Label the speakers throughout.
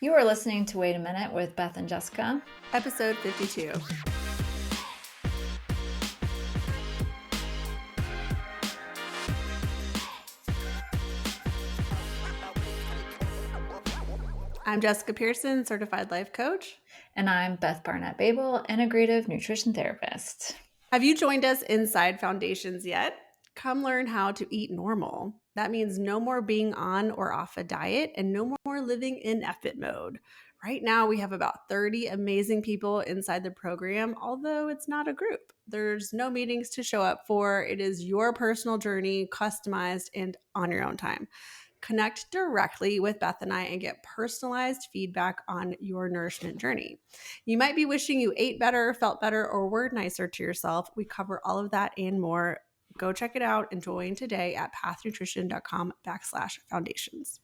Speaker 1: You are listening to Wait a Minute with Beth and Jessica.
Speaker 2: Episode 52. I'm Jessica Pearson, certified life coach.
Speaker 1: And I'm Beth Barnett-Babel, integrative nutrition therapist.
Speaker 2: Have you joined us inside Foundations yet? Come learn how to eat normal. That means no more being on or off a diet and no more living in effort mode. Right now, we have about 30 amazing people inside the program, although it's not a group. There's no meetings to show up for. It is your personal journey, customized and on your own time. Connect directly with Beth and I and get personalized feedback on your nourishment journey. You might be wishing you ate better, felt better, or were nicer to yourself. We cover all of that and more. Go check it out and join today at pathnutrition.com/foundations.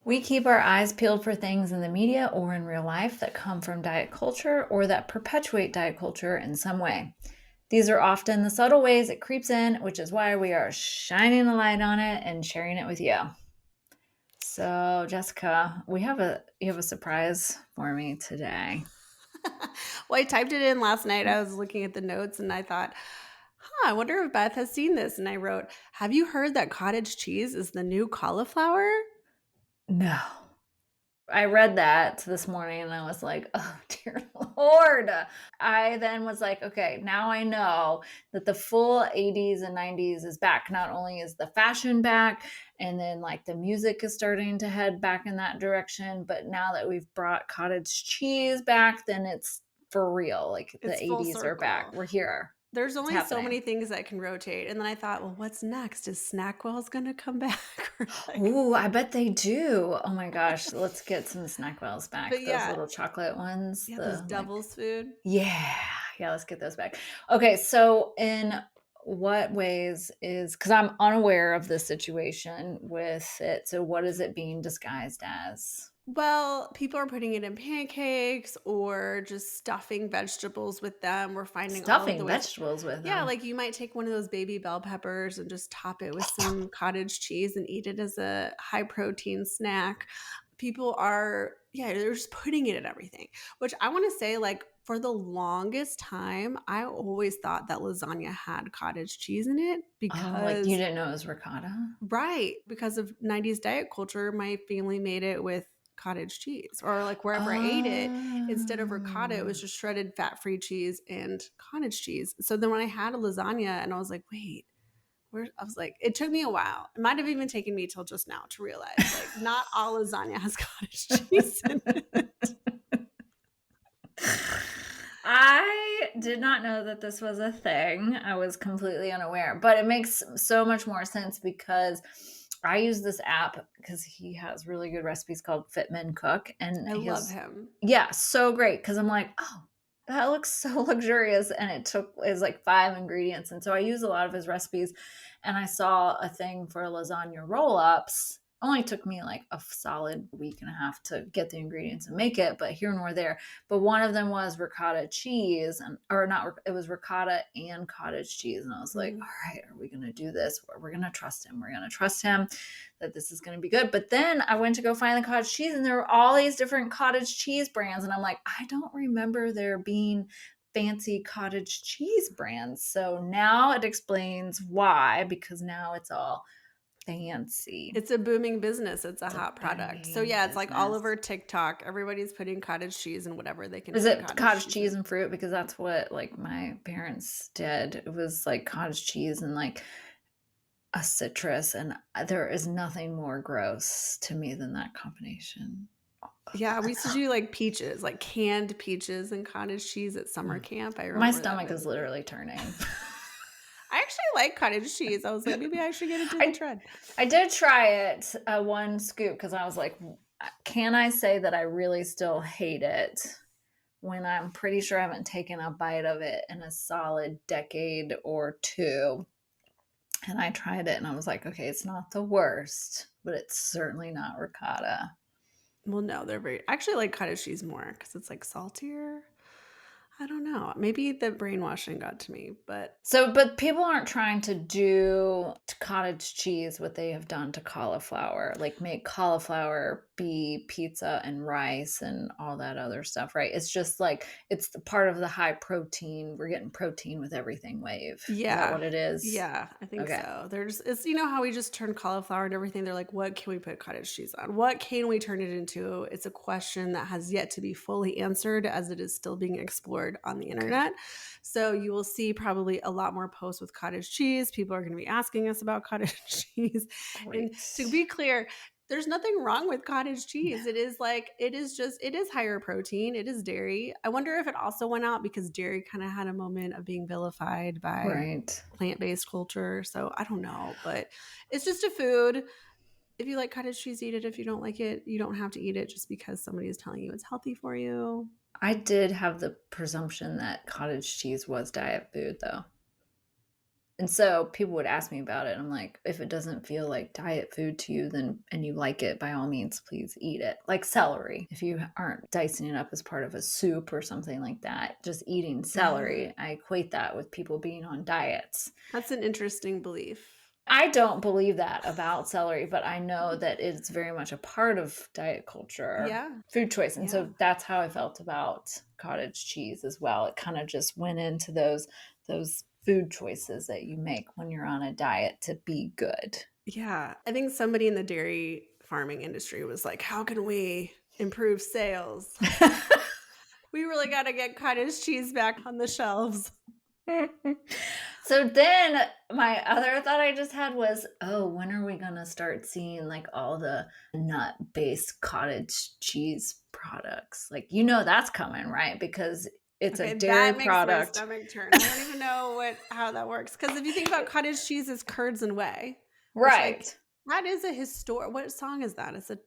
Speaker 1: We keep our eyes peeled for things in the media or in real life that come from diet culture or that perpetuate diet culture in some way. These are often the subtle ways it creeps in, which is why we are shining a light on it and sharing it with you. So, Jessica, you have a surprise for me today.
Speaker 2: Well, I typed it in last night. I was looking at the notes and I thought, I wonder if Beth has seen this. And I wrote, have you heard that cottage cheese is the new cauliflower?
Speaker 1: No. I read that this morning and I was like, oh, dear Lord. I then was like, okay, now I know that the full 80s and 90s is back. Not only is the fashion back and then like the music is starting to head back in that direction, but now that we've brought cottage cheese back, then it's for real. Like
Speaker 2: It's
Speaker 1: the
Speaker 2: full
Speaker 1: 80s are back.
Speaker 2: circle.
Speaker 1: We're here.
Speaker 2: There's only so
Speaker 1: happening.
Speaker 2: many things that can rotate. And then I thought, well, what's next? Is Snackwell's going to come back?
Speaker 1: Ooh, I bet they do. Oh my gosh, let's get some Snackwells back.
Speaker 2: But
Speaker 1: Those little chocolate ones.
Speaker 2: Yeah, those devil's food.
Speaker 1: Yeah, let's get those back. Okay, so in what ways because I'm unaware of the situation with it. So what is it being disguised as?
Speaker 2: Well, people are putting it in pancakes or just stuffing vegetables with them. We're finding all of
Speaker 1: Stuffing
Speaker 2: the ways.
Speaker 1: vegetables with
Speaker 2: Yeah,
Speaker 1: them.
Speaker 2: like you might take one of those baby bell peppers and just top it with some cottage cheese and eat it as a high protein snack. People are, they're just putting it in everything, which I want to say, like, for the longest time, I always thought that lasagna had cottage cheese in it
Speaker 1: Oh, like you
Speaker 2: because,
Speaker 1: didn't know it was ricotta?
Speaker 2: right, because of 90s diet culture, my family made it with cottage cheese, or like wherever I ate it, instead of ricotta, it was just shredded fat-free cheese and cottage cheese. So then when I had a lasagna and I was like, wait, I was like, it took me a while. It might have even taken me till just now to realize, like, not all lasagna has cottage cheese in it.
Speaker 1: I did not know that this was a thing. I was completely unaware, but it makes so much more sense because I use this app because he has really good recipes called Fitman Cook, and
Speaker 2: I love him.
Speaker 1: Yeah, so great because I'm like, oh, that looks so luxurious, and is like 5 ingredients, and so I use a lot of his recipes, and I saw a thing for lasagna roll-ups. Only took me like a solid week and a half to get the ingredients and make it, but here nor there. But one of them was ricotta cheese, it was ricotta and cottage cheese. And I was like, all right, are we going to do this? We're going to trust him. We're going to trust him that this is going to be good. But then I went to go find the cottage cheese and there were all these different cottage cheese brands. And I'm like, I don't remember there being fancy cottage cheese brands. So now it explains why, because now it's all fancy.
Speaker 2: It's a booming business. It's a hot product. So yeah, it's like all
Speaker 1: business.
Speaker 2: over TikTok. Everybody's putting cottage cheese in whatever they can.
Speaker 1: Is
Speaker 2: put
Speaker 1: it cottage cheese
Speaker 2: in.
Speaker 1: and fruit? Because that's what like my parents did. It was like cottage cheese and like a citrus, and there is nothing more gross to me than that combination.
Speaker 2: Yeah, we used to do like peaches, like canned peaches and cottage cheese at summer camp. I remember
Speaker 1: My stomach is literally turning.
Speaker 2: I actually like cottage cheese. I was like, maybe I should get a different trend.
Speaker 1: I did try it, one scoop, because I was like, can I say that I really still hate it when I'm pretty sure I haven't taken a bite of it in a solid decade or two? And I tried it and I was like, okay, it's not the worst, but it's certainly not ricotta.
Speaker 2: Well, no, they're I actually like cottage cheese more because it's like saltier. I don't know. Maybe the brainwashing got to me, but
Speaker 1: So, but people aren't trying to do to cottage cheese what they have done to cauliflower, like make cauliflower be pizza and rice and all that other stuff, right? It's just like it's the part of the high protein. We're getting protein with everything wave. Is that
Speaker 2: yeah.
Speaker 1: what it is?
Speaker 2: Yeah, I think
Speaker 1: Okay,
Speaker 2: so. There's it's you know how we just turn cauliflower and everything. They're like, what can we put cottage cheese on? What can we turn it into? It's a question that has yet to be fully answered as it is still being explored on the
Speaker 1: okay,
Speaker 2: internet. So you will see probably a lot more posts with cottage cheese. People are going to be asking us about cottage cheese. And to
Speaker 1: great.
Speaker 2: be clear, there's nothing wrong with cottage cheese. It is like it is higher protein. It is dairy. I wonder if it also went out because dairy kind of had a moment of being vilified by
Speaker 1: Right.
Speaker 2: plant-based culture. So I don't know, but it's just a food. If you like cottage cheese, eat it. If you don't like it, you don't have to eat it just because somebody is telling you it's healthy for you.
Speaker 1: I did have the presumption that cottage cheese was diet food, though. And so people would ask me about it. I'm like, if it doesn't feel like diet food to you, then and you like it, by all means, please eat it. Like celery. If you aren't dicing it up as part of a soup or something like that, just eating
Speaker 2: Yeah.
Speaker 1: celery, I equate that with people being on diets.
Speaker 2: That's an interesting belief.
Speaker 1: I don't believe that about celery, but I know that it's very much a part of diet culture,
Speaker 2: Yeah.
Speaker 1: food choice. And
Speaker 2: Yeah.
Speaker 1: so that's how I felt about cottage cheese as well. It kind of just went into those food choices that you make when you're on a diet to be good.
Speaker 2: Yeah. I think somebody in the dairy farming industry was like, how can we improve sales? We really got to get cottage cheese back on the shelves.
Speaker 1: So then my other thought I just had was, oh, when are we gonna start seeing like all the nut-based cottage cheese products? Like, that's coming, right? Because it's a
Speaker 2: Okay,
Speaker 1: dairy
Speaker 2: that makes my
Speaker 1: product.
Speaker 2: stomach turn. I don't even know how that works. Because if you think about cottage cheese as curds and whey, which like
Speaker 1: Right.
Speaker 2: that is a historic. What song is that? It's a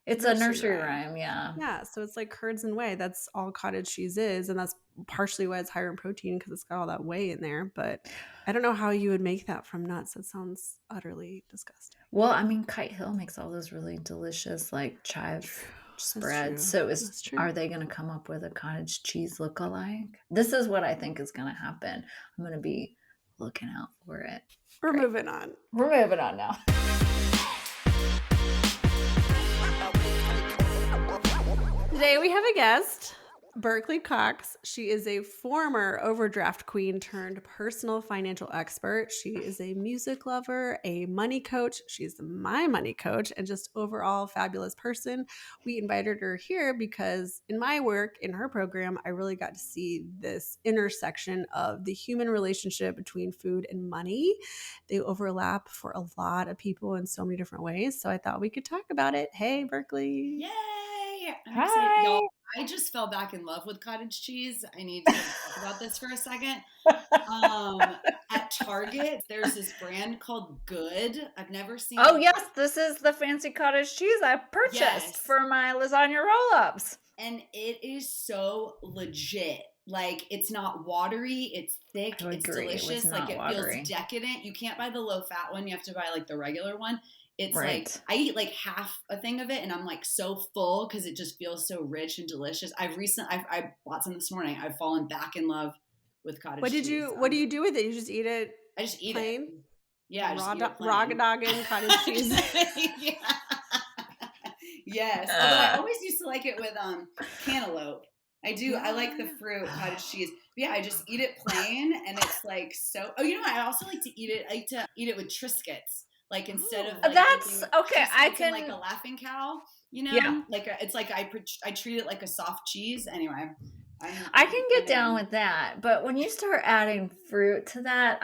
Speaker 1: It's a
Speaker 2: nursery
Speaker 1: nursery
Speaker 2: rhyme.
Speaker 1: rhyme, yeah.
Speaker 2: Yeah, so it's like curds and whey. That's all cottage cheese is, and that's partially why it's higher in protein because it's got all that whey in there. But I don't know how you would make that from nuts. That sounds utterly disgusting.
Speaker 1: Well, I mean, Kite Hill makes all those really delicious, like, chive
Speaker 2: True. That's
Speaker 1: spreads.
Speaker 2: true.
Speaker 1: So
Speaker 2: That's
Speaker 1: are
Speaker 2: true.
Speaker 1: they gonna come up with a cottage cheese look-alike? This is what I think is gonna happen. I'm gonna be looking out for it.
Speaker 2: We're
Speaker 1: Great.
Speaker 2: moving on.
Speaker 1: We're moving on now.
Speaker 2: Today we have a guest, Berkeley Cox. She is a former overdraft queen turned personal financial expert. She is a music lover, a money coach. She's my money coach and just overall fabulous person. We invited her here because in my work in her program, I really got to see this intersection of the human relationship between food and money. They overlap for a lot of people in so many different ways. So I thought we could talk about it. Hey, Berkeley.
Speaker 3: Yay! I'm excited. Y'all,
Speaker 1: Hi.
Speaker 3: I just fell back in love with cottage cheese. I need to talk about this for a second. At Target, there's this brand called Good. I've never seen
Speaker 1: Oh,
Speaker 3: it.
Speaker 1: yes, this is the fancy cottage cheese I purchased
Speaker 3: Yes.
Speaker 1: for my lasagna roll-ups.
Speaker 3: And it is so legit. Like, it's not watery, it's thick,
Speaker 1: I
Speaker 3: it's
Speaker 1: agree, it was
Speaker 3: delicious. Like,
Speaker 1: not
Speaker 3: it feels
Speaker 1: watery.
Speaker 3: decadent. You can't buy the low fat one, you have to buy like the regular one. It's like
Speaker 1: Right.
Speaker 3: I eat like half a thing of it and I'm like so full because it just feels so rich and delicious. I bought some this morning. I've fallen back in love with cottage cheese.
Speaker 2: What do you do with it? You just eat it
Speaker 3: I just eat it.
Speaker 2: plain?
Speaker 3: Yeah, I just eat it
Speaker 2: Raw
Speaker 3: plain.
Speaker 2: dogging cottage cheese.
Speaker 3: Yeah. Yes. Although I always used to like it with cantaloupe. I do. I like the
Speaker 2: Yeah.
Speaker 3: fruit cottage cheese. But yeah, I just eat it plain and it's like so. Oh, I also like to eat it. I like to eat it with Triscuits. Like instead of
Speaker 2: Oh.
Speaker 3: like
Speaker 1: That's
Speaker 3: dipping
Speaker 1: okay, I
Speaker 3: Triscuits in like a
Speaker 1: can
Speaker 3: Laughing Cow,
Speaker 1: yeah.
Speaker 3: it's like I treat it like a soft cheese. Anyway,
Speaker 1: I
Speaker 3: I'm
Speaker 1: can
Speaker 3: a
Speaker 1: get down
Speaker 3: fan.
Speaker 1: with that, but when you start adding fruit to that,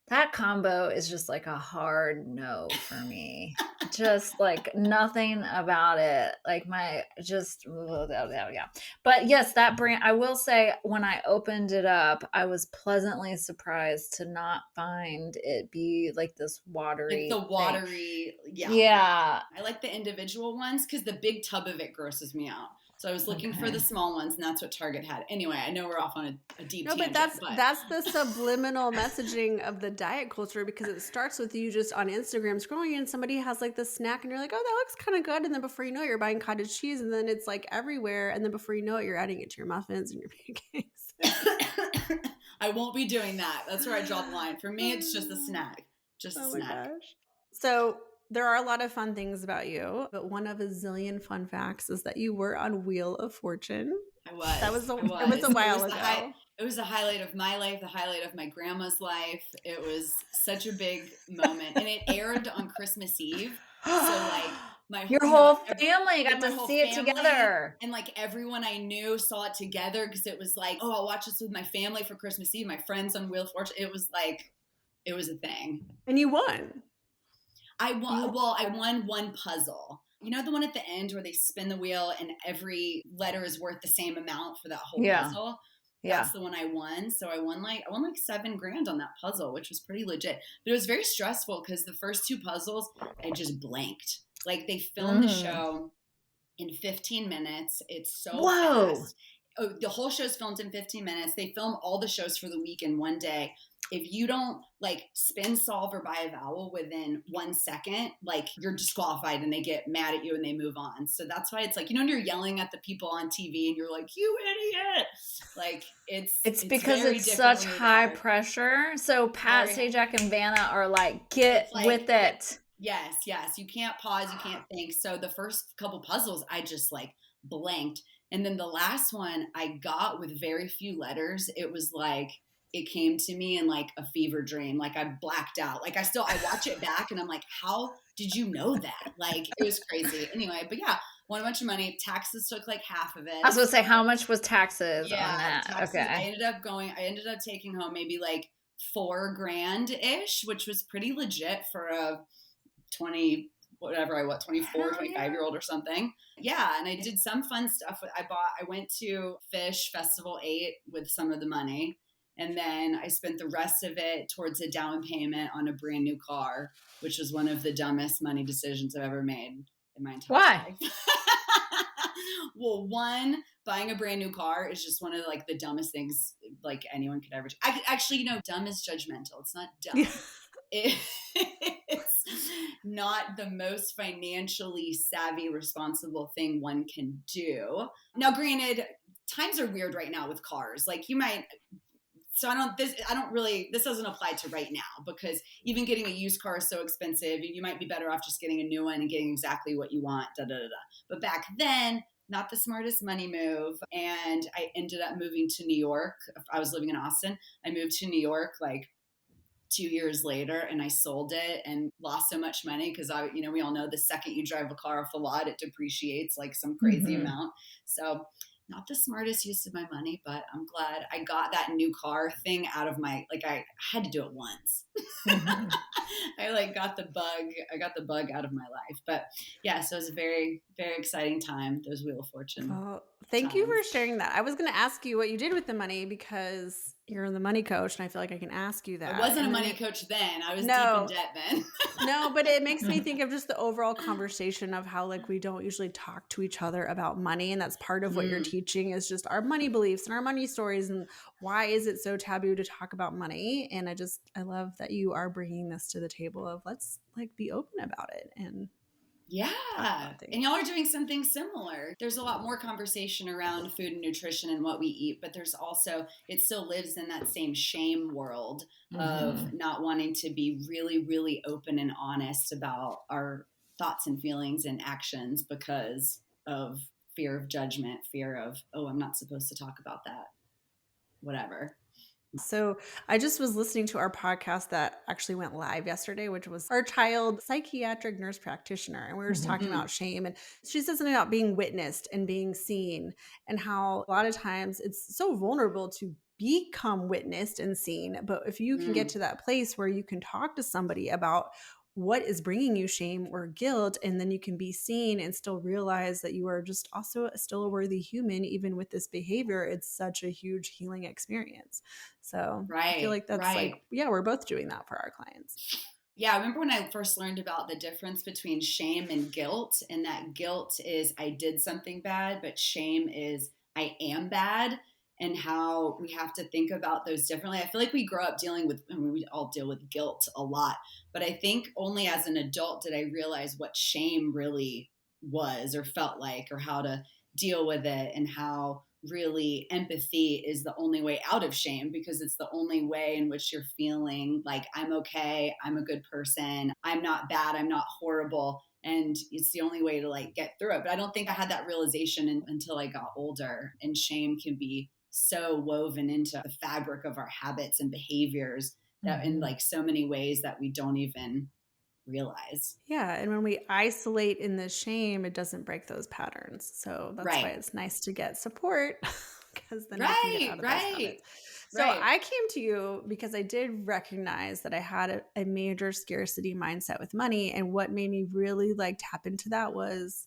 Speaker 1: that combo is just like a hard no for me. Just like nothing about it. Like my just yeah. But yes, that brand I will say when I opened it up, I was pleasantly surprised to not find it be like this
Speaker 3: Like the
Speaker 1: watery thing.
Speaker 3: watery, yeah.
Speaker 1: Yeah.
Speaker 3: I like the individual ones because the big tub of it grosses me out. So I was looking for the small ones, and that's what Target had. Anyway, I know we're off on a deep tangent.
Speaker 2: But that's the subliminal messaging of the diet culture, because it starts with you just on Instagram scrolling and somebody has like this snack and you're like, oh, that looks kind of good. And then before you know it, you're buying cottage cheese and then it's like everywhere. And then before you know it, you're adding it to your muffins and your pancakes.
Speaker 3: I won't be doing that. That's where I draw the line. For me, it's just a snack. Just a snack.
Speaker 2: Gosh. So there are a lot of fun things about you, but one of a zillion fun facts is that you were on Wheel of Fortune.
Speaker 3: I was.
Speaker 2: It was a while ago.
Speaker 3: It was the highlight of my life, the highlight of my grandma's life. It was such a big moment. And it aired on Christmas Eve. So like
Speaker 1: your whole family got to see it together.
Speaker 3: And like everyone I knew saw it together because it was like, oh, I'll watch this with my family for Christmas Eve. My friends on Wheel of Fortune. It was like, it was a thing.
Speaker 2: And you won.
Speaker 3: I won one puzzle. You know, the one at the end where they spin the wheel and every letter is worth the same amount for that whole puzzle? Yeah. That's the one I won. So I won like $7,000 on that puzzle, which was pretty legit. But it was very stressful because the first two puzzles, I just blanked. Like they filmed the show in 15 minutes. It's so fast. Oh, the whole show's filmed in 15 minutes. They film all the shows for the week in one day. If you don't like spin, solve, or buy a vowel within 1 second, like you're disqualified and they get mad at you and they move on. So that's why it's like, you know, when you're yelling at the people on TV and you're like, you idiot. Like it's
Speaker 1: because it's such high pressure. So Pat, Sajak, and Vanna are like, get with it.
Speaker 3: Yes. You can't pause. You can't think. So the first couple puzzles, I just like blanked. And then the last one I got with very few letters. It was like, it came to me in like a fever dream. Like I blacked out. Like I watch it back and I'm like, how did you know that? Like it was crazy. Anyway, but yeah, won a bunch of money. Taxes took like half of it.
Speaker 1: I was going to say, how much was taxes on that?
Speaker 3: Taxes, okay. I ended up taking home maybe like $4,000-ish, which was pretty legit for a 24, 25-year-old or something. Yeah. And I did some fun stuff. I went to Fish Festival 8 with some of the money. And then I spent the rest of it towards a down payment on a brand new car, which was one of the dumbest money decisions I've ever made in my entire life. Well, one, buying a brand new car is just one of like the dumbest things like anyone could ever do. Actually, you know, dumb is judgmental. It's not dumb. It's not the most financially savvy, responsible thing one can do. Now, granted, times are weird right now with cars. Like you might... So this doesn't apply to right now because even getting a used car is so expensive. You might be better off just getting a new one and getting exactly what you want. But back then, not the smartest money move. And I ended up moving to New York. I was living in Austin. I moved to New York like 2 years later and I sold it and lost so much money because we all know the second you drive a car off the lot, it depreciates like some crazy amount. So not the smartest use of my money, but I'm glad I got that new car thing out of my, like I had to do it once. I like got the bug out of my life. But yeah, so it was a very, very exciting time. Those Wheel of Fortune.
Speaker 2: Well, thank you for sharing that. I was going to ask you what you did with the money because you're the money coach and I feel like I can ask you that.
Speaker 3: I wasn't a money coach then. I was deep in debt then.
Speaker 2: No, but it makes me think of just the overall conversation of how like we don't usually talk to each other about money. And that's part of what you're teaching is just our money beliefs and our money stories and why is it so taboo to talk about money. And I love that you are bringing this to the table of let's like be open about it and
Speaker 3: yeah. And y'all are doing something similar. There's a lot more conversation around food and nutrition and what we eat, but there's also, it still lives in that same shame world of not wanting to be really, really open and honest about our thoughts and feelings and actions because of fear of judgment, fear of, oh, I'm not supposed to talk about that, whatever.
Speaker 2: So I just was listening to our podcast that actually went live yesterday, which was our child psychiatric nurse practitioner. And we were just talking about shame. And she said something about being witnessed and being seen and how a lot of times it's so vulnerable to become witnessed and seen. But if you can get to that place where you can talk to somebody about what is bringing you shame or guilt, and then you can be seen and still realize that you are just also still a worthy human, even with this behavior, it's such a huge healing experience. So I feel like that's like, yeah, we're both doing that for our clients.
Speaker 3: Yeah, I remember when I first learned about the difference between shame and guilt, and that guilt is I did something bad, but shame is I am bad, and how we have to think about those differently. I feel like we grow up dealing with, I mean, we all deal with guilt a lot, but I think only as an adult did I realize what shame really was or felt like, or how to deal with it, and how really empathy is the only way out of shame, because it's the only way in which you're feeling like I'm okay, I'm a good person, I'm not bad, I'm not horrible, and it's the only way to like get through it. But I don't think I had that realization until I got older, and shame can be so woven into the fabric of our habits and behaviors that in like so many ways that we don't even realize.
Speaker 2: Yeah, and when we isolate in the shame, it doesn't break those patterns. So that's why
Speaker 3: Right,
Speaker 2: it's nice to get support because then we can get
Speaker 3: right,
Speaker 2: out of those
Speaker 3: right,
Speaker 2: habits. So
Speaker 3: right.
Speaker 2: I came to you because I did recognize that I had a major scarcity mindset with money. And what made me really like tap into that was,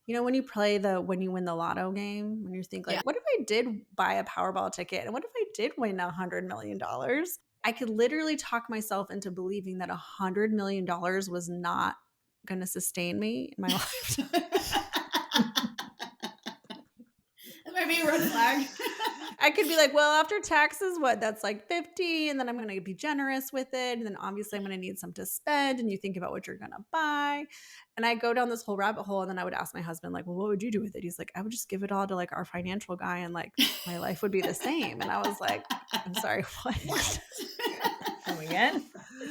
Speaker 2: you know, when you play when you win the lotto game, when you think
Speaker 3: Yeah.
Speaker 2: like, what if I did buy a Powerball ticket? And what if I did win $100 million? I could literally talk myself into believing that $100 million was not going to sustain me in my life.
Speaker 3: That might be a red flag.
Speaker 2: I could be like, well, after taxes, what? That's like 50, and then I'm going to be generous with it, and then obviously I'm going to need some to spend, and you think about what you're going to buy. And I go down this whole rabbit hole, and then I would ask my husband like, well, what would you do with it? He's like, I would just give it all to like our financial guy, and like my life would be the same. And I was like, I'm sorry, what?
Speaker 1: Come again?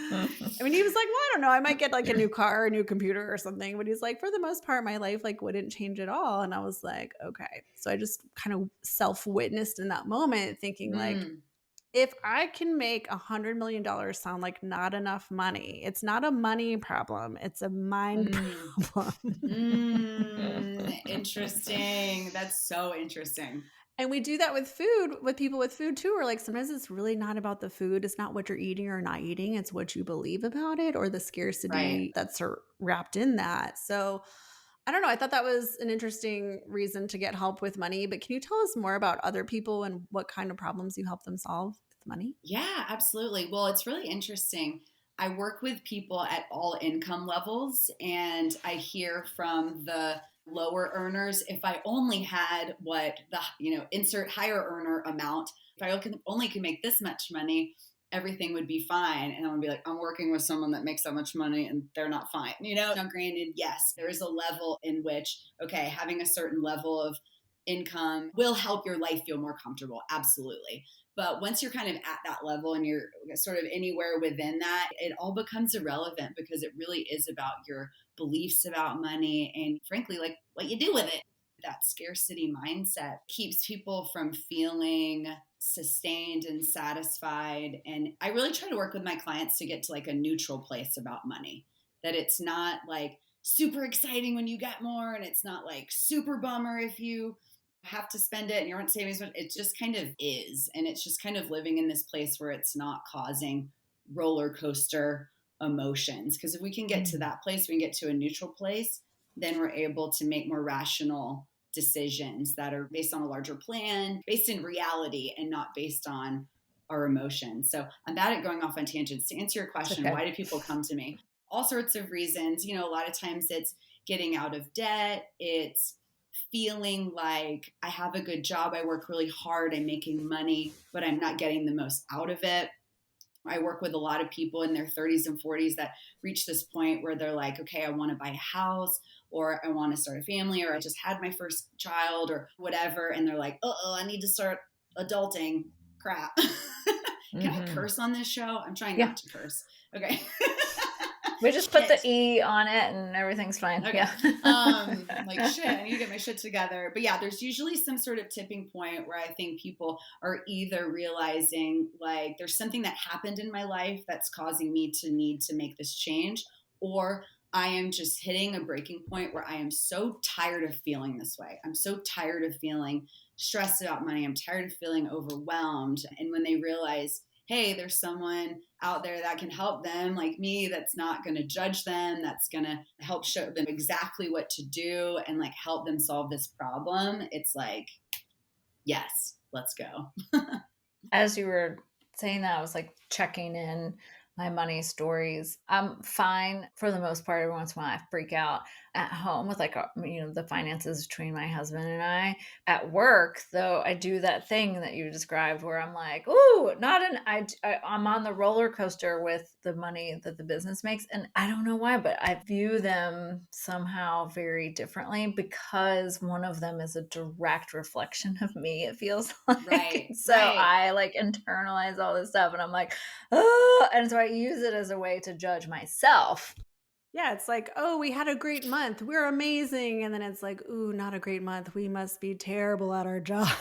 Speaker 2: I mean, he was like, well, I don't know. I might get like a new car, or a new computer or something. But he's like, for the most part, my life like wouldn't change at all. And I was like, okay. So I just kind of self-witnessed in that moment thinking like, if I can make $100 million sound like not enough money, it's not a money problem. It's a mind problem.
Speaker 3: Interesting. That's so interesting.
Speaker 2: And we do that with food, with people with food too. Or like sometimes it's really not about the food. It's not what you're eating or not eating. It's what you believe about it or the scarcity
Speaker 3: Right.
Speaker 2: that's wrapped in that. So I don't know. I thought that was an interesting reason to get help with money. But can you tell us more about other people and what kind of problems you help them solve with money?
Speaker 3: Yeah, absolutely. Well, it's really interesting. I work with people at all income levels, and I hear from the lower earners, if I only had what the, insert higher earner amount, if I only could make this much money, everything would be fine. And I'm gonna be like, I'm working with someone that makes that much money and they're not fine. Now granted, yes, there is a level in which, okay, having a certain level of income will help your life feel more comfortable. Absolutely. But once you're kind of at that level and you're sort of anywhere within that, it all becomes irrelevant because it really is about your beliefs about money and frankly, like what you do with it. That scarcity mindset keeps people from feeling sustained and satisfied. And I really try to work with my clients to get to like a neutral place about money, that it's not like super exciting when you get more and it's not like super bummer if you have to spend it and you aren't saving as much. It just kind of is. And it's just kind of living in this place where it's not causing roller coaster emotions. Because if we can get to that place, we can get to a neutral place, then we're able to make more rational decisions that are based on a larger plan, based in reality and not based on our emotions. So I'm bad at going off on tangents. To answer your question, why do people come to me? All sorts of reasons. A lot of times it's getting out of debt. It's feeling like I have a good job, I work really hard, I'm making money, but I'm not getting the most out of it. I work with a lot of people in their 30s and 40s that reach this point where they're like, okay, I want to buy a house or I want to start a family or I just had my first child or whatever. And they're like, I need to start adulting. Crap. Can I curse on this show? I'm trying not to curse. Okay.
Speaker 1: We just put the E on it and everything's fine.
Speaker 3: Okay.
Speaker 1: Yeah.
Speaker 3: Like shit, I need to get my shit together. But yeah, there's usually some sort of tipping point where I think people are either realizing like there's something that happened in my life that's causing me to need to make this change, or I am just hitting a breaking point where I am so tired of feeling this way. I'm so tired of feeling stressed about money. I'm tired of feeling overwhelmed. And when they realize, hey, there's someone out there that can help them like me, that's not going to judge them, that's going to help show them exactly what to do and like help them solve this problem. It's like, yes, let's go.
Speaker 1: As you were saying that, I was like checking in my money stories. I'm fine for the most part. Every once in a while, I freak out at home with like, the finances between my husband and I. At work, though, I do that thing that you described where I'm like, ooh, not an, I'm on the roller coaster with the money that the business makes. And I don't know why, but I view them somehow very differently because one of them is a direct reflection of me, it feels like.
Speaker 3: Right,
Speaker 1: So
Speaker 3: right.
Speaker 1: I like internalize all this stuff and I'm like, oh, and so I use it as a way to judge myself.
Speaker 2: Yeah, it's like, oh, we had a great month. We're amazing. And then it's like, ooh, not a great month. We must be terrible at our jobs.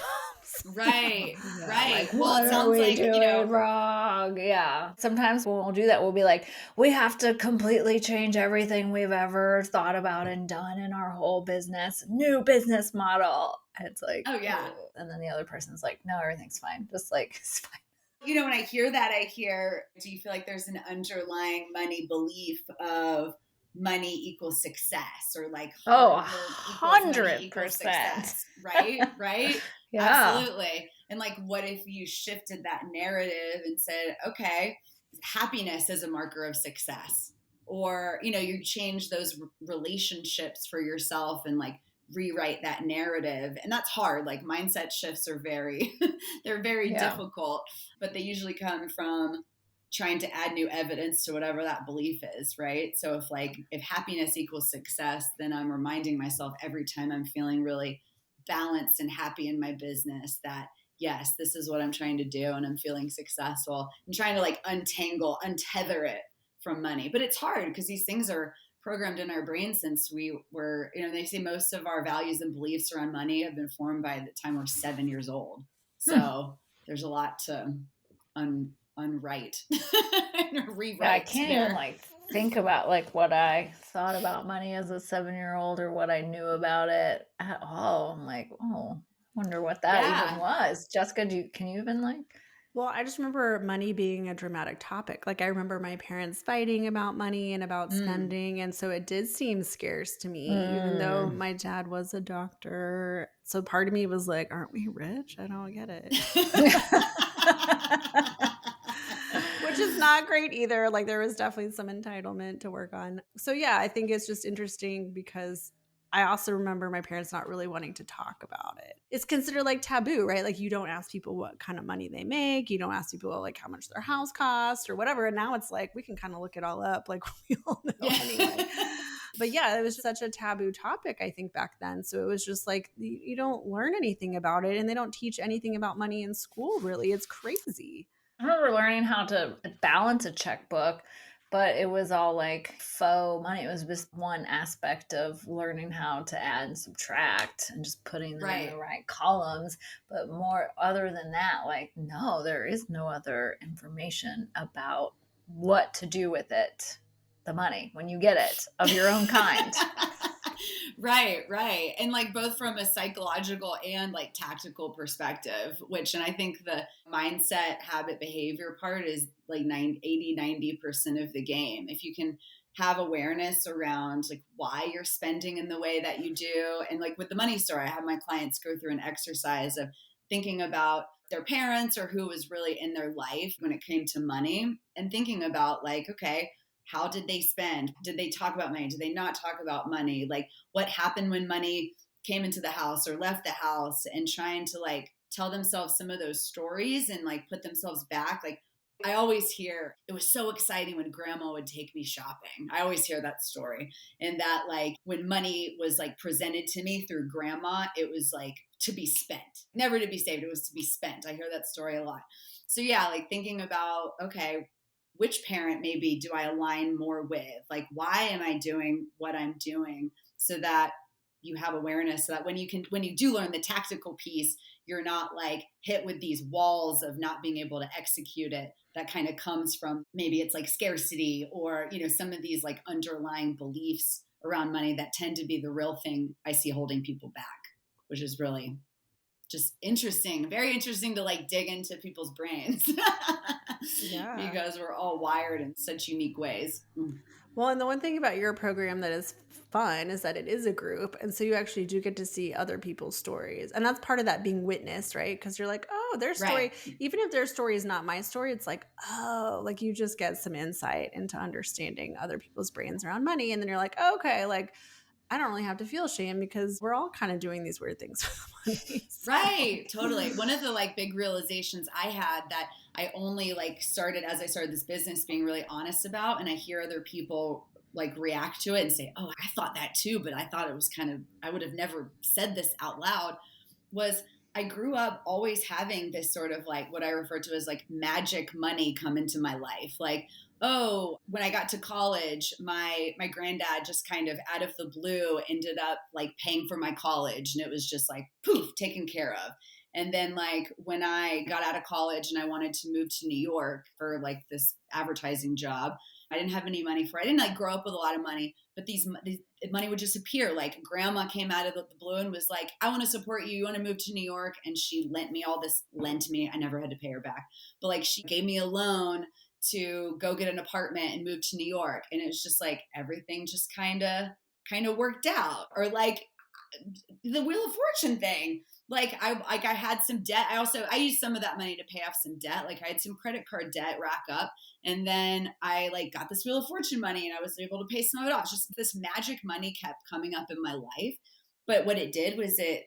Speaker 3: Right,
Speaker 1: Yeah,
Speaker 3: right.
Speaker 1: like,
Speaker 3: Well, it
Speaker 1: what are
Speaker 3: sounds
Speaker 1: we
Speaker 3: like,
Speaker 1: doing wrong? Yeah. Sometimes when we'll do that, we'll be like, we have to completely change everything we've ever thought about and done in our whole business, new business model. And it's like,
Speaker 3: oh yeah.
Speaker 1: ugh. And then the other person's like, no, everything's fine. Just like, it's fine.
Speaker 3: When I hear that, do you feel like there's an underlying money belief of money equals success, or like
Speaker 1: Oh,
Speaker 3: hard work equals money equals
Speaker 1: 100%.
Speaker 3: success? Right? Right?
Speaker 1: Yeah.
Speaker 3: Absolutely. And like, what if you shifted that narrative and said, okay, happiness is a marker of success? Or, you change those relationships for yourself and like rewrite that narrative. And that's hard. Like mindset shifts are they're very
Speaker 1: Yeah.
Speaker 3: difficult, but they usually come from trying to add new evidence to whatever that belief is, right? So if happiness equals success, then I'm reminding myself every time I'm feeling really balanced and happy in my business that yes, this is what I'm trying to do and I'm feeling successful. I'm trying to like untether it from money. But it's hard because these things are programmed in our brain since we were, they say most of our values and beliefs around money have been formed by the time we're 7 years old.
Speaker 1: Hmm.
Speaker 3: So there's a lot to unwrite and
Speaker 1: Yeah, I
Speaker 3: rewrite
Speaker 1: can't even
Speaker 3: there.
Speaker 1: like think about like what I thought about money as a 7-year-old or what I knew about it at all. I'm like, oh, wonder what that even
Speaker 3: Yeah.
Speaker 1: was. Jessica, can you even like?
Speaker 2: Well, I just remember money being a dramatic topic. Like I remember my parents fighting about money and about
Speaker 3: Mm.
Speaker 2: spending. And so it did seem scarce to me, even though
Speaker 1: Mm.
Speaker 2: my dad was a doctor. So part of me was like, aren't we rich? I don't get it. Which is not great either. Like there was definitely some entitlement to work on. So yeah, I think it's just interesting because I also remember my parents not really wanting to talk about it. It's considered like taboo, right? Like you don't ask people what kind of money they make. You don't ask people like how much their house costs or whatever. And now it's like we can kind of look it all up, like we all know
Speaker 3: Yeah.
Speaker 2: anyway. But yeah, it was such a taboo topic, I think, back then. So it was just like you don't learn anything about it, and they don't teach anything about money in school, really. It's crazy.
Speaker 1: I remember learning how to balance a checkbook, but it was all like faux money. It was just one aspect of learning how to add and subtract and just putting them in the
Speaker 3: Right.
Speaker 1: right columns. But more other than that, like, no, there is no other information about what to do with it, the money, when you get it of your own kind.
Speaker 3: Right. And like both from a psychological and like tactical perspective, and I think the mindset, habit, behavior part is like 90% of the game. If you can have awareness around like why you're spending in the way that you do. And like with the money story, I have my clients go through an exercise of thinking about their parents or who was really in their life when it came to money, and thinking about like, okay, how did they spend? Did they talk about money? Did they not talk about money? Like what happened when money came into the house or left the house, and trying to like tell themselves some of those stories and like put themselves back. Like I always hear it was so exciting when grandma would take me shopping. I always hear that story. And that like when money was like presented to me through grandma, it was like to be spent, never to be saved. It was to be spent. I hear that story a lot. So yeah, like thinking about, okay, which parent maybe do I align more with? Like, why am I doing what I'm doing? So that you have awareness, so that when you do learn the tactical piece, you're not like hit with these walls of not being able to execute it. That kind of comes from maybe it's like scarcity or, some of these like underlying beliefs around money that tend to be the real thing I see holding people back, which is really just interesting, very interesting to like dig into people's brains
Speaker 2: Yeah.
Speaker 3: because we're all wired in such unique ways.
Speaker 2: Well, and the one thing about your program that is fun is that it is a group. And so you actually do get to see other people's stories. And that's part of that being witnessed, right? Because you're like, oh, their story,
Speaker 3: Right.
Speaker 2: even if their story is not my story, it's like, oh, like you just get some insight into understanding other people's brains around money. And then you're like, oh, okay, like I don't really have to feel shame because we're all kind of doing these weird things with money. So.
Speaker 3: Right. Totally. One of the like big realizations I had that I only like started as I started this business being really honest about, and I hear other people like react to it and say, oh, I thought that too, but I thought it was kind of, I would have never said this out loud, was I grew up always having this sort of like what I refer to as like magic money come into my life. Like, oh, when I got to college, my granddad just kind of out of the blue ended up like paying for my college, and it was just like poof, taken care of. And then like when I got out of college and I wanted to move to New York for like this advertising job, I didn't have any money for it. I didn't like grow up with a lot of money, but these money would just appear. Like grandma came out of the blue and was like, I want to support you. You want to move to New York? And she lent me all this, lent me. I never had to pay her back, but like she gave me a loan to go get an apartment and move to New York. And it was just like everything just kind of worked out. Or like the Wheel of Fortune thing. Like I had some debt. I used some of that money to pay off some debt. Like I had some credit card debt rack up, and then I like got this Wheel of Fortune money and I was able to pay some of it off. Just this magic money kept coming up in my life. But what it did was it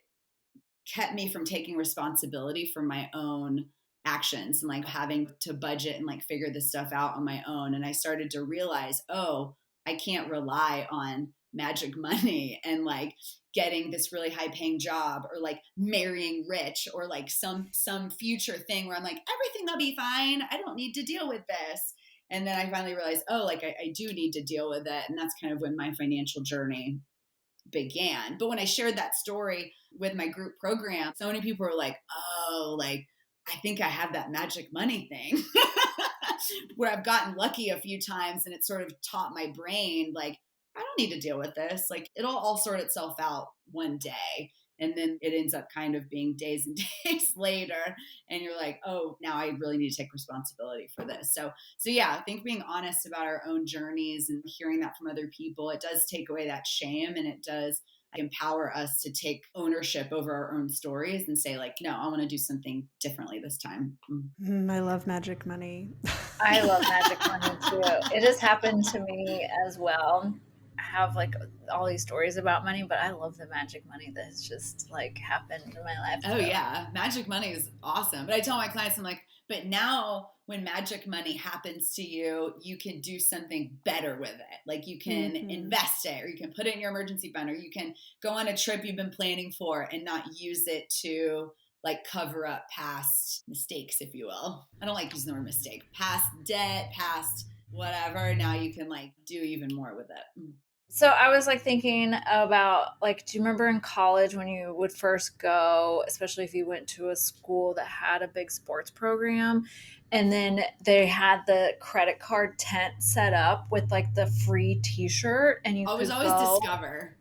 Speaker 3: kept me from taking responsibility for my own actions and like having to budget and like figure this stuff out on my own. And I started to realize, oh, I can't rely on magic money and like getting this really high paying job or like marrying rich or like some future thing where I'm like, everything will be fine. I don't need to deal with this. And then I finally realized, oh, like I do need to deal with it. And that's kind of when my financial journey began. But when I shared that story with my group program, so many people were like, oh, like, I think I have that magic money thing where I've gotten lucky a few times and it sort of taught my brain, like, I don't need to deal with this. Like it'll all sort itself out one day. And then it ends up kind of being days and days later. And you're like, oh, now I really need to take responsibility for this. So yeah, I think being honest about our own journeys and hearing that from other people, it does take away that shame, and it does empower us to take ownership over our own stories and say like, no, I want to do something differently this time.
Speaker 2: I love magic money.
Speaker 1: I love magic money too. It has happened to me as well. I have like all these stories about money, but I love the magic money that has just like happened in my life.
Speaker 3: Oh yeah, magic money is awesome. But I tell my clients, I'm like, but now when magic money happens to you, you can do something better with it. Like you can invest it, or you can put it in your emergency fund, or you can go on a trip you've been planning for and not use it to like cover up past mistakes, if you will. I don't like using the word mistake. Past debt, past whatever. Now you can like do even more with it.
Speaker 1: So I was like thinking about like, do you remember in college when you would first go, especially if you went to a school that had a big sports program, and then they had the credit card tent set up with like the free t-shirt, and you
Speaker 3: always
Speaker 1: could go,
Speaker 3: Discover.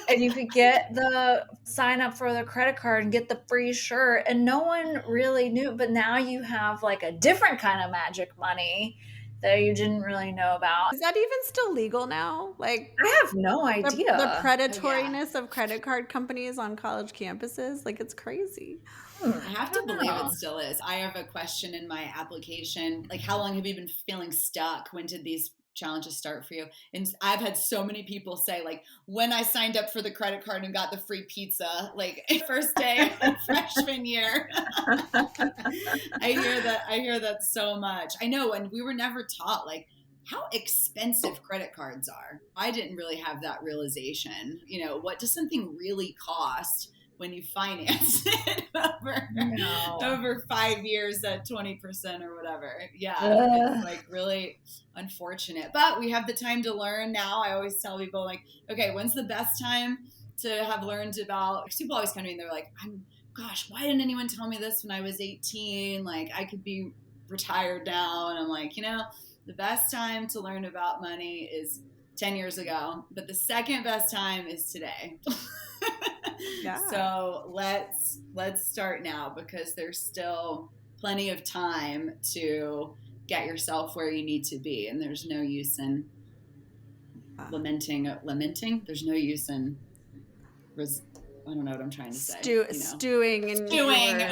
Speaker 1: and you could get the sign up for the credit card and get the free shirt, and no one really knew. But now you have like a different kind of magic money that you didn't really know about.
Speaker 2: Is that even still legal now? Like
Speaker 1: I have no idea.
Speaker 2: The predatoriness of credit card companies on college campuses, like it's crazy.
Speaker 3: I have to believe it still is. I have a question in my application. Like, how long have you been feeling stuck? When did these challenges start for you? And I've had so many people say, like, when I signed up for the credit card and got the free pizza, like first day of freshman year. I hear that so much. I know, and we were never taught like how expensive credit cards are. I didn't really have that realization. You know, what does something really cost when you finance it over 5 years at 20% or whatever? Yeah, it's like really unfortunate. But we have the time to learn now. I always tell people like, okay, when's the best time to have learned about, because people always come to me and they're like, gosh, why didn't anyone tell me this when I was 18? Like I could be retired now. And I'm like, you know, the best time to learn about money is 10 years ago, but the second best time is today.
Speaker 2: Yeah.
Speaker 3: So let's start now, because there's still plenty of time to get yourself where you need to be, and there's no use in lamenting. There's no use in I don't know what I'm trying to say,
Speaker 2: Stewing in
Speaker 3: stewing
Speaker 2: your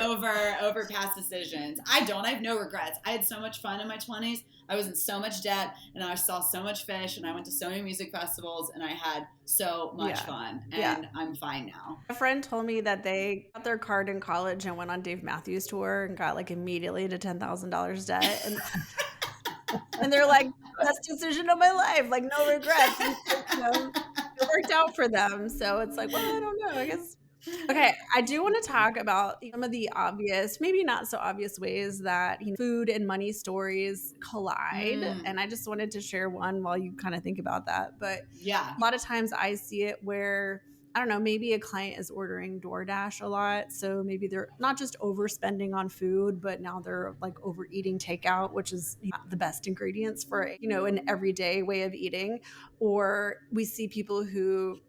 Speaker 3: over past decisions. I have no regrets. I had so much fun in my 20s. I was in so much debt, and I saw so much fish, and I went to so many music festivals, and I had so much fun, and I'm fine now.
Speaker 2: A friend told me that they got their card in college and went on Dave Matthews Tour and got like immediately to $10,000 debt. And they're like, best decision of my life, like no regrets. And, it worked out for them. So it's like, well, I don't know. I guess. Okay, I do want to talk about some of the obvious, maybe not so obvious ways that food and money stories collide. And I just wanted to share one while you kind of think about that. But
Speaker 3: yeah,
Speaker 2: a lot of times I see it where, I don't know, maybe a client is ordering DoorDash a lot. So maybe they're not just overspending on food, but now they're like overeating takeout, which is not the best ingredients for, an everyday way of eating. Or we see people who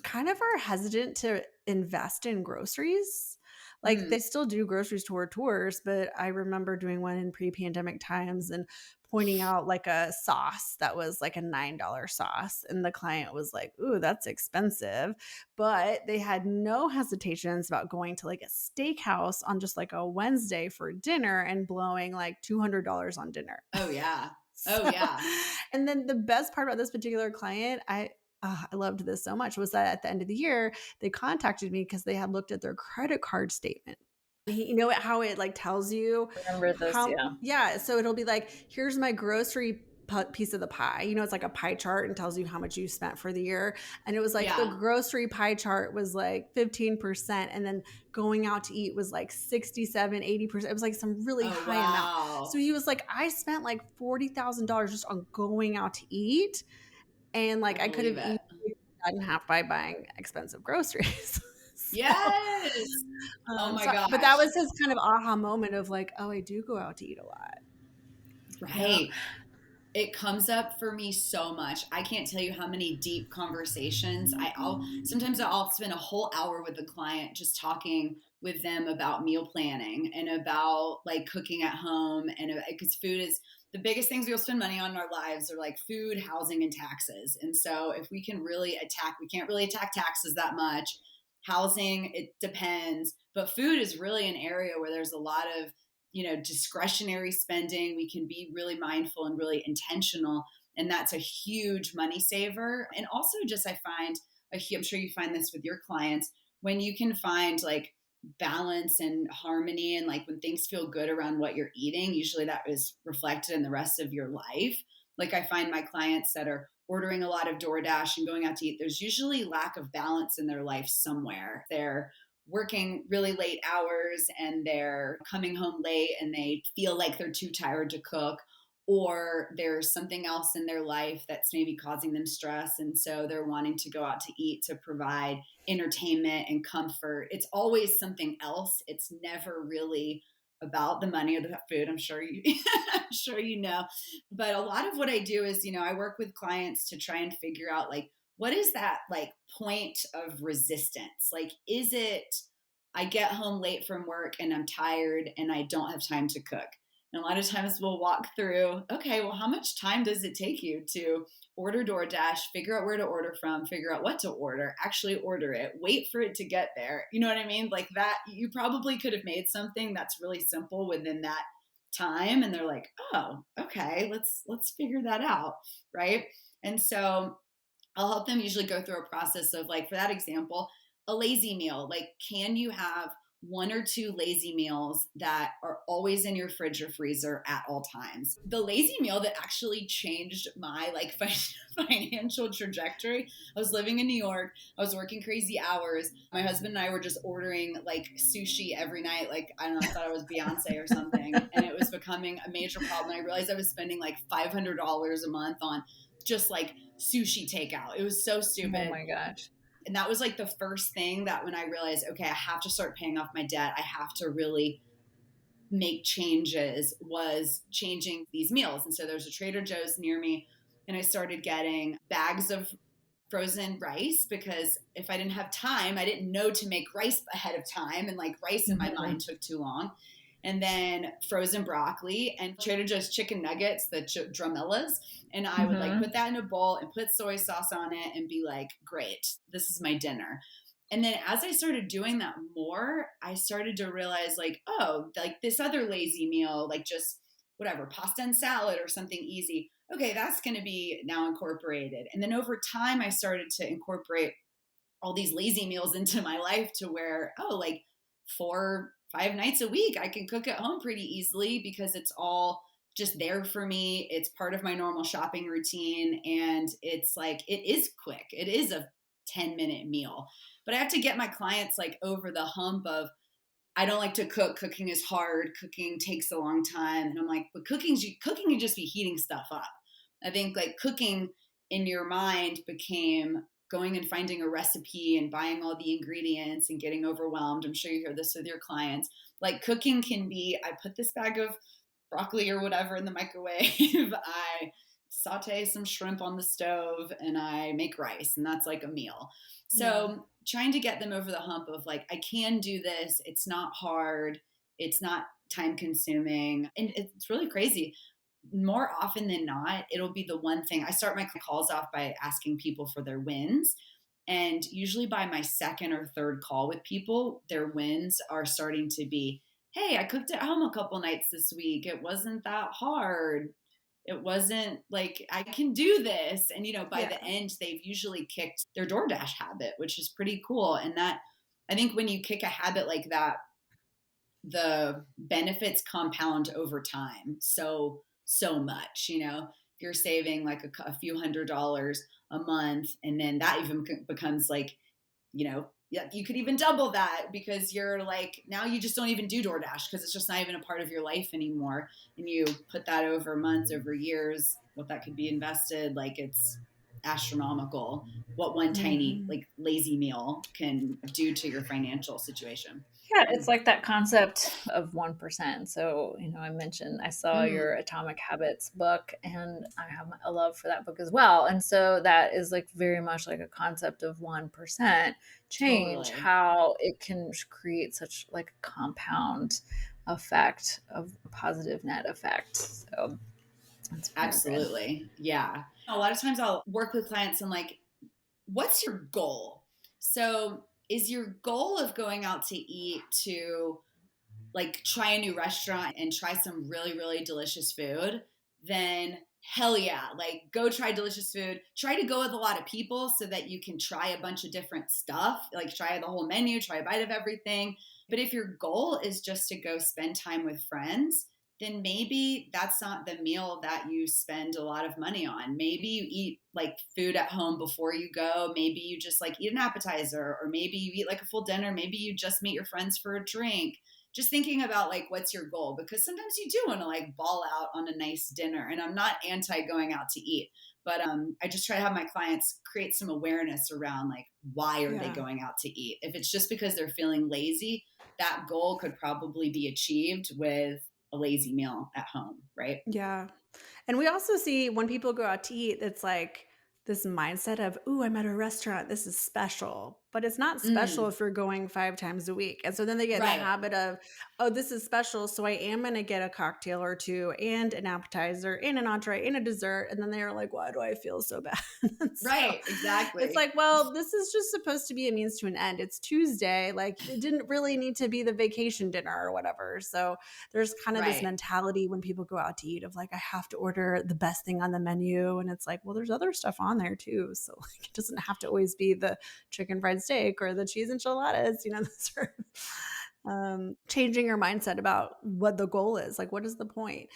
Speaker 2: kind of are hesitant to invest in groceries. Like they still do grocery store tours, but I remember doing one in pre-pandemic times and pointing out like a sauce that was like a $9 sauce. And the client was like, ooh, that's expensive. But they had no hesitations about going to like a steakhouse on just like a Wednesday for dinner and blowing like $200 on dinner.
Speaker 3: Oh, yeah.
Speaker 2: And then the best part about this particular client, I loved this so much, was that at the end of the year, they contacted me because they had looked at their credit card statement. You know how it like tells you
Speaker 1: Remember this,
Speaker 2: yeah. So it'll be like, here's my grocery piece of the pie. It's like a pie chart and tells you how much you spent for the year. And it was like the grocery pie chart was like 15%. And then going out to eat was like 67, 80%. It was like some really high amount. So he was like, I spent like $40,000 just on going out to eat. And like I could have easily gotten half by buying expensive groceries.
Speaker 3: Yes. Oh my gosh.
Speaker 2: But that was his kind of aha moment of like, oh, I do go out to eat a lot.
Speaker 3: Right. It comes up for me so much. I can't tell you how many deep conversations sometimes I'll spend a whole hour with a client just talking with them about meal planning and about like cooking at home, and because food is the biggest things we'll spend money on in our lives are like food, housing, and taxes. And so if we can really we can't really attack taxes that much. Housing, it depends, but food is really an area where there's a lot of discretionary spending. We can be really mindful and really intentional, and that's a huge money saver. And also just I find I'm sure you find this with your clients, when you can find like balance and harmony, and like when things feel good around what you're eating, usually that is reflected in the rest of your life. Like I find my clients that are ordering a lot of DoorDash and going out to eat, there's usually lack of balance in their life somewhere. They're working really late hours and they're coming home late and they feel like they're too tired to cook, or there's something else in their life that's maybe causing them stress, and so they're wanting to go out to eat to provide entertainment and comfort. It's always something else. It's never really about the money or the food. I'm sure you know. But a lot of what I do is, I work with clients to try and figure out like, what is that like point of resistance? Like, is it I get home late from work and I'm tired and I don't have time to cook? And a lot of times we'll walk through, okay, well, how much time does it take you to order DoorDash, figure out where to order from, figure out what to order, actually order it, wait for it to get there? You know what I mean? Like that, you probably could have made something that's really simple within that time. And they're like, oh, okay, let's figure that out. Right. And so I'll help them usually go through a process of like, for that example, a lazy meal. Like, can you have one or two lazy meals that are always in your fridge or freezer at all times? The lazy meal that actually changed my like financial trajectory. I was living in New York. I was working crazy hours. My husband and I were just ordering like sushi every night. Like, I don't know, I thought I was Beyonce or something. And it was becoming a major problem. I realized I was spending like $500 a month on just like sushi takeout. It was so stupid.
Speaker 1: Oh my gosh.
Speaker 3: And that was like the first thing that when I realized, okay, I have to start paying off my debt, I have to really make changes, was changing these meals. And so there's a Trader Joe's near me, and I started getting bags of frozen rice, because if I didn't have time, I didn't know to make rice ahead of time. And like rice in my
Speaker 1: Mhm.
Speaker 3: mind took too long. And then frozen broccoli and Trader Joe's chicken nuggets, the drumellas. And I would like
Speaker 1: Mhm.
Speaker 3: put that in a bowl and put soy sauce on it and be like, great, this is my dinner. And then as I started doing that more, I started to realize like, oh, like this other lazy meal, like just whatever, pasta and salad or something easy. Okay, that's going to be now incorporated. And then over time, I started to incorporate all these lazy meals into my life to where, oh, like 4, 5 nights a week, I can cook at home pretty easily because it's all just there for me. It's part of my normal shopping routine. And it's like, it is quick. It is a 10-minute meal. But I have to get my clients like over the hump of, I don't like to cook. Cooking is hard. Cooking takes a long time. And I'm like, but cooking, you just be heating stuff up. I think like cooking in your mind became going and finding a recipe and buying all the ingredients and getting overwhelmed. I'm sure you hear this with your clients. Like cooking can be, I put this bag of broccoli or whatever in the microwave. I saute some shrimp on the stove and I make rice, and that's like a meal.
Speaker 2: Yeah.
Speaker 3: So trying to get them over the hump of like, I can do this. It's not hard. It's not time consuming. And it's really crazy. More often than not, it'll be the one thing. I start my calls off by asking people for their wins. And usually by my second or third call with people, their wins are starting to be, hey, I cooked at home a couple nights this week. It wasn't that hard. It wasn't like I can do this. And, by
Speaker 2: Yeah.
Speaker 3: the end, they've usually kicked their DoorDash habit, which is pretty cool. And that, I think when you kick a habit like that, the benefits compound over time so much. If you're saving like a few $100s a month, and then that even becomes like, yeah, you could even double that because you're like, now you just don't even do DoorDash because it's just not even a part of your life anymore. And you put that over months, over years, what that could be invested, like it's astronomical what one tiny
Speaker 2: Mhm.
Speaker 3: like lazy meal can do to your financial situation.
Speaker 1: Yeah, it's like that concept of 1%. So, I mentioned I saw
Speaker 3: Mm,
Speaker 1: your Atomic Habits book, and I have a love for that book as well. And so that is like very much like a concept of 1% change,
Speaker 3: totally.
Speaker 1: how it can create such like a compound effect of positive net effect. So that's very good.
Speaker 3: Absolutely. Yeah. A lot of times I'll work with clients and like, what's your goal? So, is your goal of going out to eat to like try a new restaurant and try some really, really delicious food? Then hell yeah, like go try delicious food. Try to go with a lot of people so that you can try a bunch of different stuff, like try the whole menu, try a bite of everything. But if your goal is just to go spend time with friends, then maybe that's not the meal that you spend a lot of money on. Maybe you eat like food at home before you go. Maybe you just like eat an appetizer, or maybe you eat like a full dinner. Maybe you just meet your friends for a drink. Just thinking about like what's your goal, because sometimes you do want to like ball out on a nice dinner. And I'm not anti going out to eat, but I just try to have my clients create some awareness around like, why are they
Speaker 2: Yeah.
Speaker 3: going out to eat? If it's just because they're feeling lazy, that goal could probably be achieved with a lazy meal at home, right?
Speaker 2: Yeah. And we also see when people go out to eat, it's like this mindset of, ooh, I'm at a restaurant. This is special. But it's not special
Speaker 3: Mm,
Speaker 2: if you're going 5 times a week. And so then they get in the
Speaker 3: right.
Speaker 2: habit of, oh, this is special. So I am going to get a cocktail or two and an appetizer and an entree and a dessert. And then they're like, why do I feel so bad? So
Speaker 3: Right.
Speaker 2: it's
Speaker 3: Exactly.
Speaker 2: like, well, this is just supposed to be a means to an end. It's Tuesday. Like it didn't really need to be the vacation dinner or whatever. So there's kind of this
Speaker 3: Right.
Speaker 2: mentality when people go out to eat of like, I have to order the best thing on the menu. And it's like, well, there's other stuff on there too. So like, it doesn't have to always be the chicken fried steak or the cheese enchiladas, sort of, changing your mindset about what the goal is. Like, what is the point?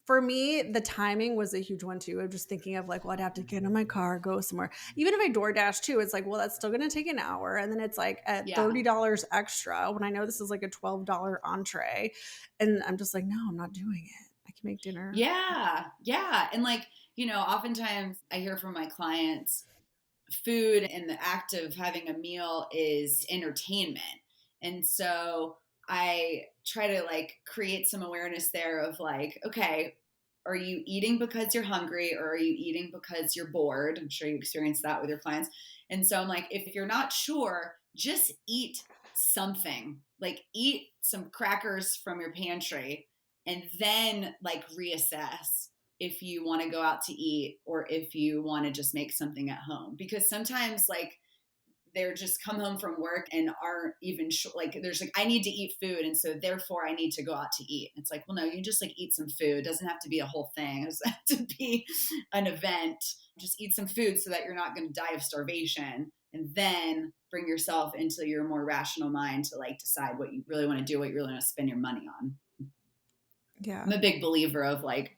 Speaker 2: For me, the timing was a huge one too. I'm just thinking of like, well, I'd have to get in my car, go somewhere. Even if I DoorDash too, it's like, well, that's still going to take an hour. And then it's like at
Speaker 3: Yeah.
Speaker 2: $30 extra when I know this is like a $12 entree. And I'm just like, no, I'm not doing it. I can make dinner.
Speaker 3: Yeah. Yeah. And like, oftentimes I hear from my clients, food and the act of having a meal is entertainment. And so I try to like create some awareness there of like, okay, are you eating because you're hungry, or are you eating because you're bored? I'm sure you experience that with your clients. And so I'm like, if you're not sure, just eat something. Like, eat some crackers from your pantry, and then like reassess if you want to go out to eat or if you want to just make something at home. Because sometimes, like, they're just come home from work and aren't even sure, like, there's like, I need to eat food, and so therefore I need to go out to eat. It's like, well, no, you just like eat some food. It doesn't have to be a whole thing. It doesn't have to be an event. Just eat some food so that you're not going to die of starvation, and then bring yourself into your more rational mind to like decide what you really want to do, what you really want to spend your money on.
Speaker 2: Yeah.
Speaker 3: I'm a big believer of like,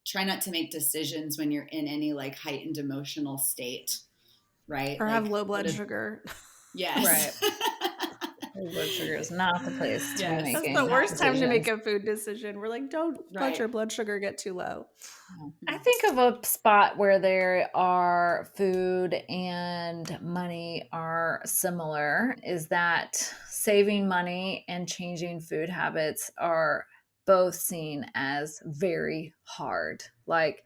Speaker 3: try not to make decisions when you're in any like heightened emotional state, right?
Speaker 2: Or have
Speaker 3: Like,
Speaker 2: low blood sugar.
Speaker 3: yes.
Speaker 1: Right. Blood sugar is not the place to
Speaker 3: Yes.
Speaker 1: be
Speaker 2: That's
Speaker 1: making
Speaker 2: the worst time to make
Speaker 1: decisions.
Speaker 2: a food decision. We're like, don't let your blood sugar get too low.
Speaker 1: I think of a spot where there are food and money are similar is that saving money and changing food habits are both seen as very hard. Like,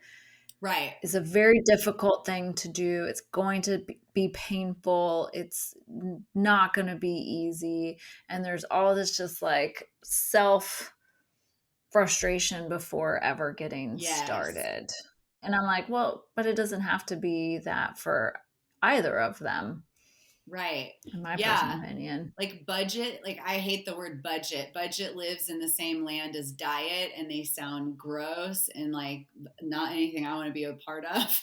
Speaker 3: Right.
Speaker 1: it's a very difficult thing to do. It's going to be painful. It's not going to be easy. And there's all this just like self frustration before ever getting
Speaker 3: Yes.
Speaker 1: started. And I'm like, well, but it doesn't have to be that for either of them,
Speaker 3: Right.
Speaker 1: in my
Speaker 3: Yeah.
Speaker 1: personal opinion.
Speaker 3: Like budget, like I hate the word budget. Budget lives in the same land as diet, and they sound gross and like not anything I want to be a part of.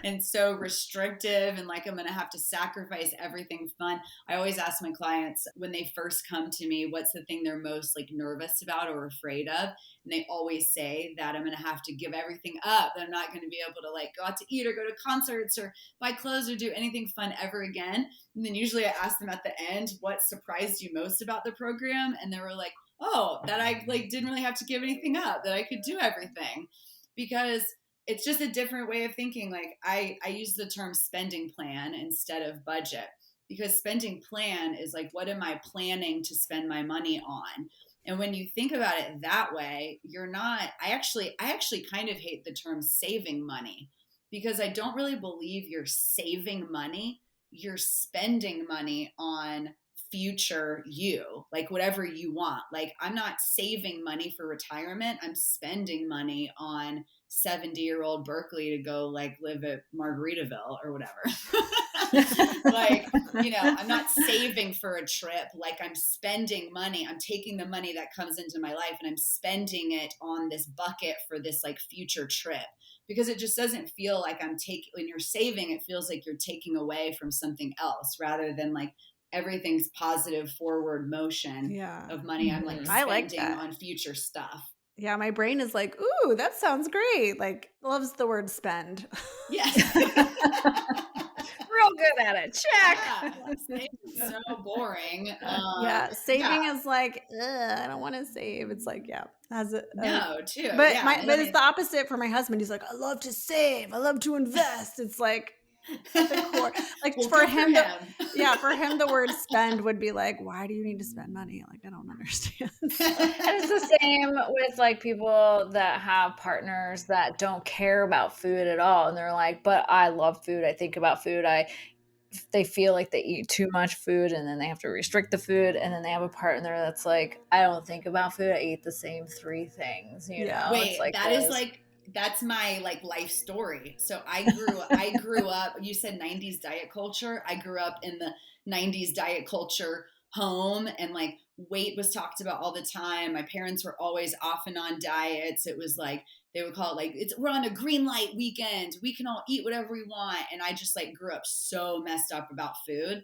Speaker 3: And so restrictive, and like I'm going to have to sacrifice everything fun. I always ask my clients when they first come to me, what's the thing they're most like nervous about or afraid of? And they always say that I'm going to have to give everything up. That I'm not going to be able to like go out to eat or go to concerts or buy clothes or do anything fun ever again. And then usually I ask them at the end, what surprised you most about the program? And they were like, oh, that I like didn't really have to give anything up, that I could do everything. Because it's just a different way of thinking. Like I use the term spending plan instead of budget, because spending plan is like, what am I planning to spend my money on? And when you think about it that way, you're not, I actually kind of hate the term saving money, because I don't really believe you're saving money. You're spending money on future you, like whatever you want. Like, I'm not saving money for retirement. I'm spending money on 70-year-old Berkeley to go like live at Margaritaville or whatever. Like, you know, I'm not saving for a trip. Like, I'm spending money. I'm taking the money that comes into my life and I'm spending it on this bucket for this like future trip. Because it just doesn't feel like I'm taking, when you're saving, it feels like you're taking away from something else, rather than like everything's positive forward motion of money I'm like
Speaker 2: I like
Speaker 3: spending
Speaker 2: that.
Speaker 3: on future stuff.
Speaker 2: Yeah, my brain is like, ooh, that sounds great. Like, loves the word spend.
Speaker 3: Yes.
Speaker 1: Real good at it. Check.
Speaker 3: Yeah, it's so boring.
Speaker 2: Yeah, saving is like, I don't want to save. It's like, yeah, has it.
Speaker 3: No, too.
Speaker 2: But
Speaker 3: Yeah,
Speaker 2: but it's the opposite for my husband. He's like, I love to save. I love to invest. It's like at the core. Like
Speaker 3: well,
Speaker 2: for
Speaker 3: good
Speaker 2: him,
Speaker 3: for
Speaker 2: him, the word spend would be like, why do you need to spend money? Like, I don't understand.
Speaker 1: And it's the same with like people that have partners that don't care about food at all. And they're like, but I love food. I think about food. They feel like they eat too much food and then they have to restrict the food. And then they have a partner that's like, I don't think about food. I eat the same 3 things, you know?
Speaker 3: Wait,
Speaker 1: it's like
Speaker 3: that is like, that's my like life story. So I grew up, you said 90s diet culture. I grew up in the 90s diet culture home, and like weight was talked about all the time. My parents were always off and on diets. It was like, they would call it like, we're on a green light weekend. We can all eat whatever we want. And I just like grew up so messed up about food.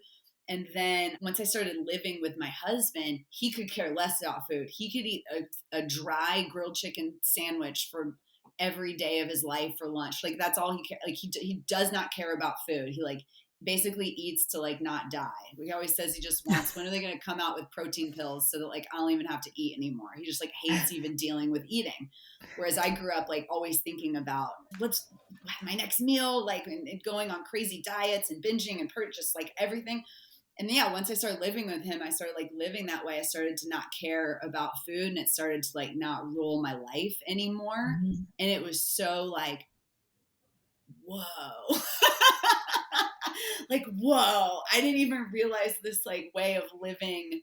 Speaker 3: And then once I started living with my husband, he could care less about food. He could eat a dry grilled chicken sandwich for every day of his life for lunch. Like, that's all he cares. Like, he does not care about food. He like basically eats to like not die. He always says he just wants, when are they going to come out with protein pills so that like I don't even have to eat anymore? He just like hates even dealing with eating. Whereas I grew up like always thinking about what's my next meal, like, and going on crazy diets and binging and just like everything. And yeah, once I started living with him, I started like living that way. I started to not care about food, and it started to like not rule my life anymore.
Speaker 1: Mm-hmm.
Speaker 3: And it was so like, whoa. Like, whoa, I didn't even realize this like way of living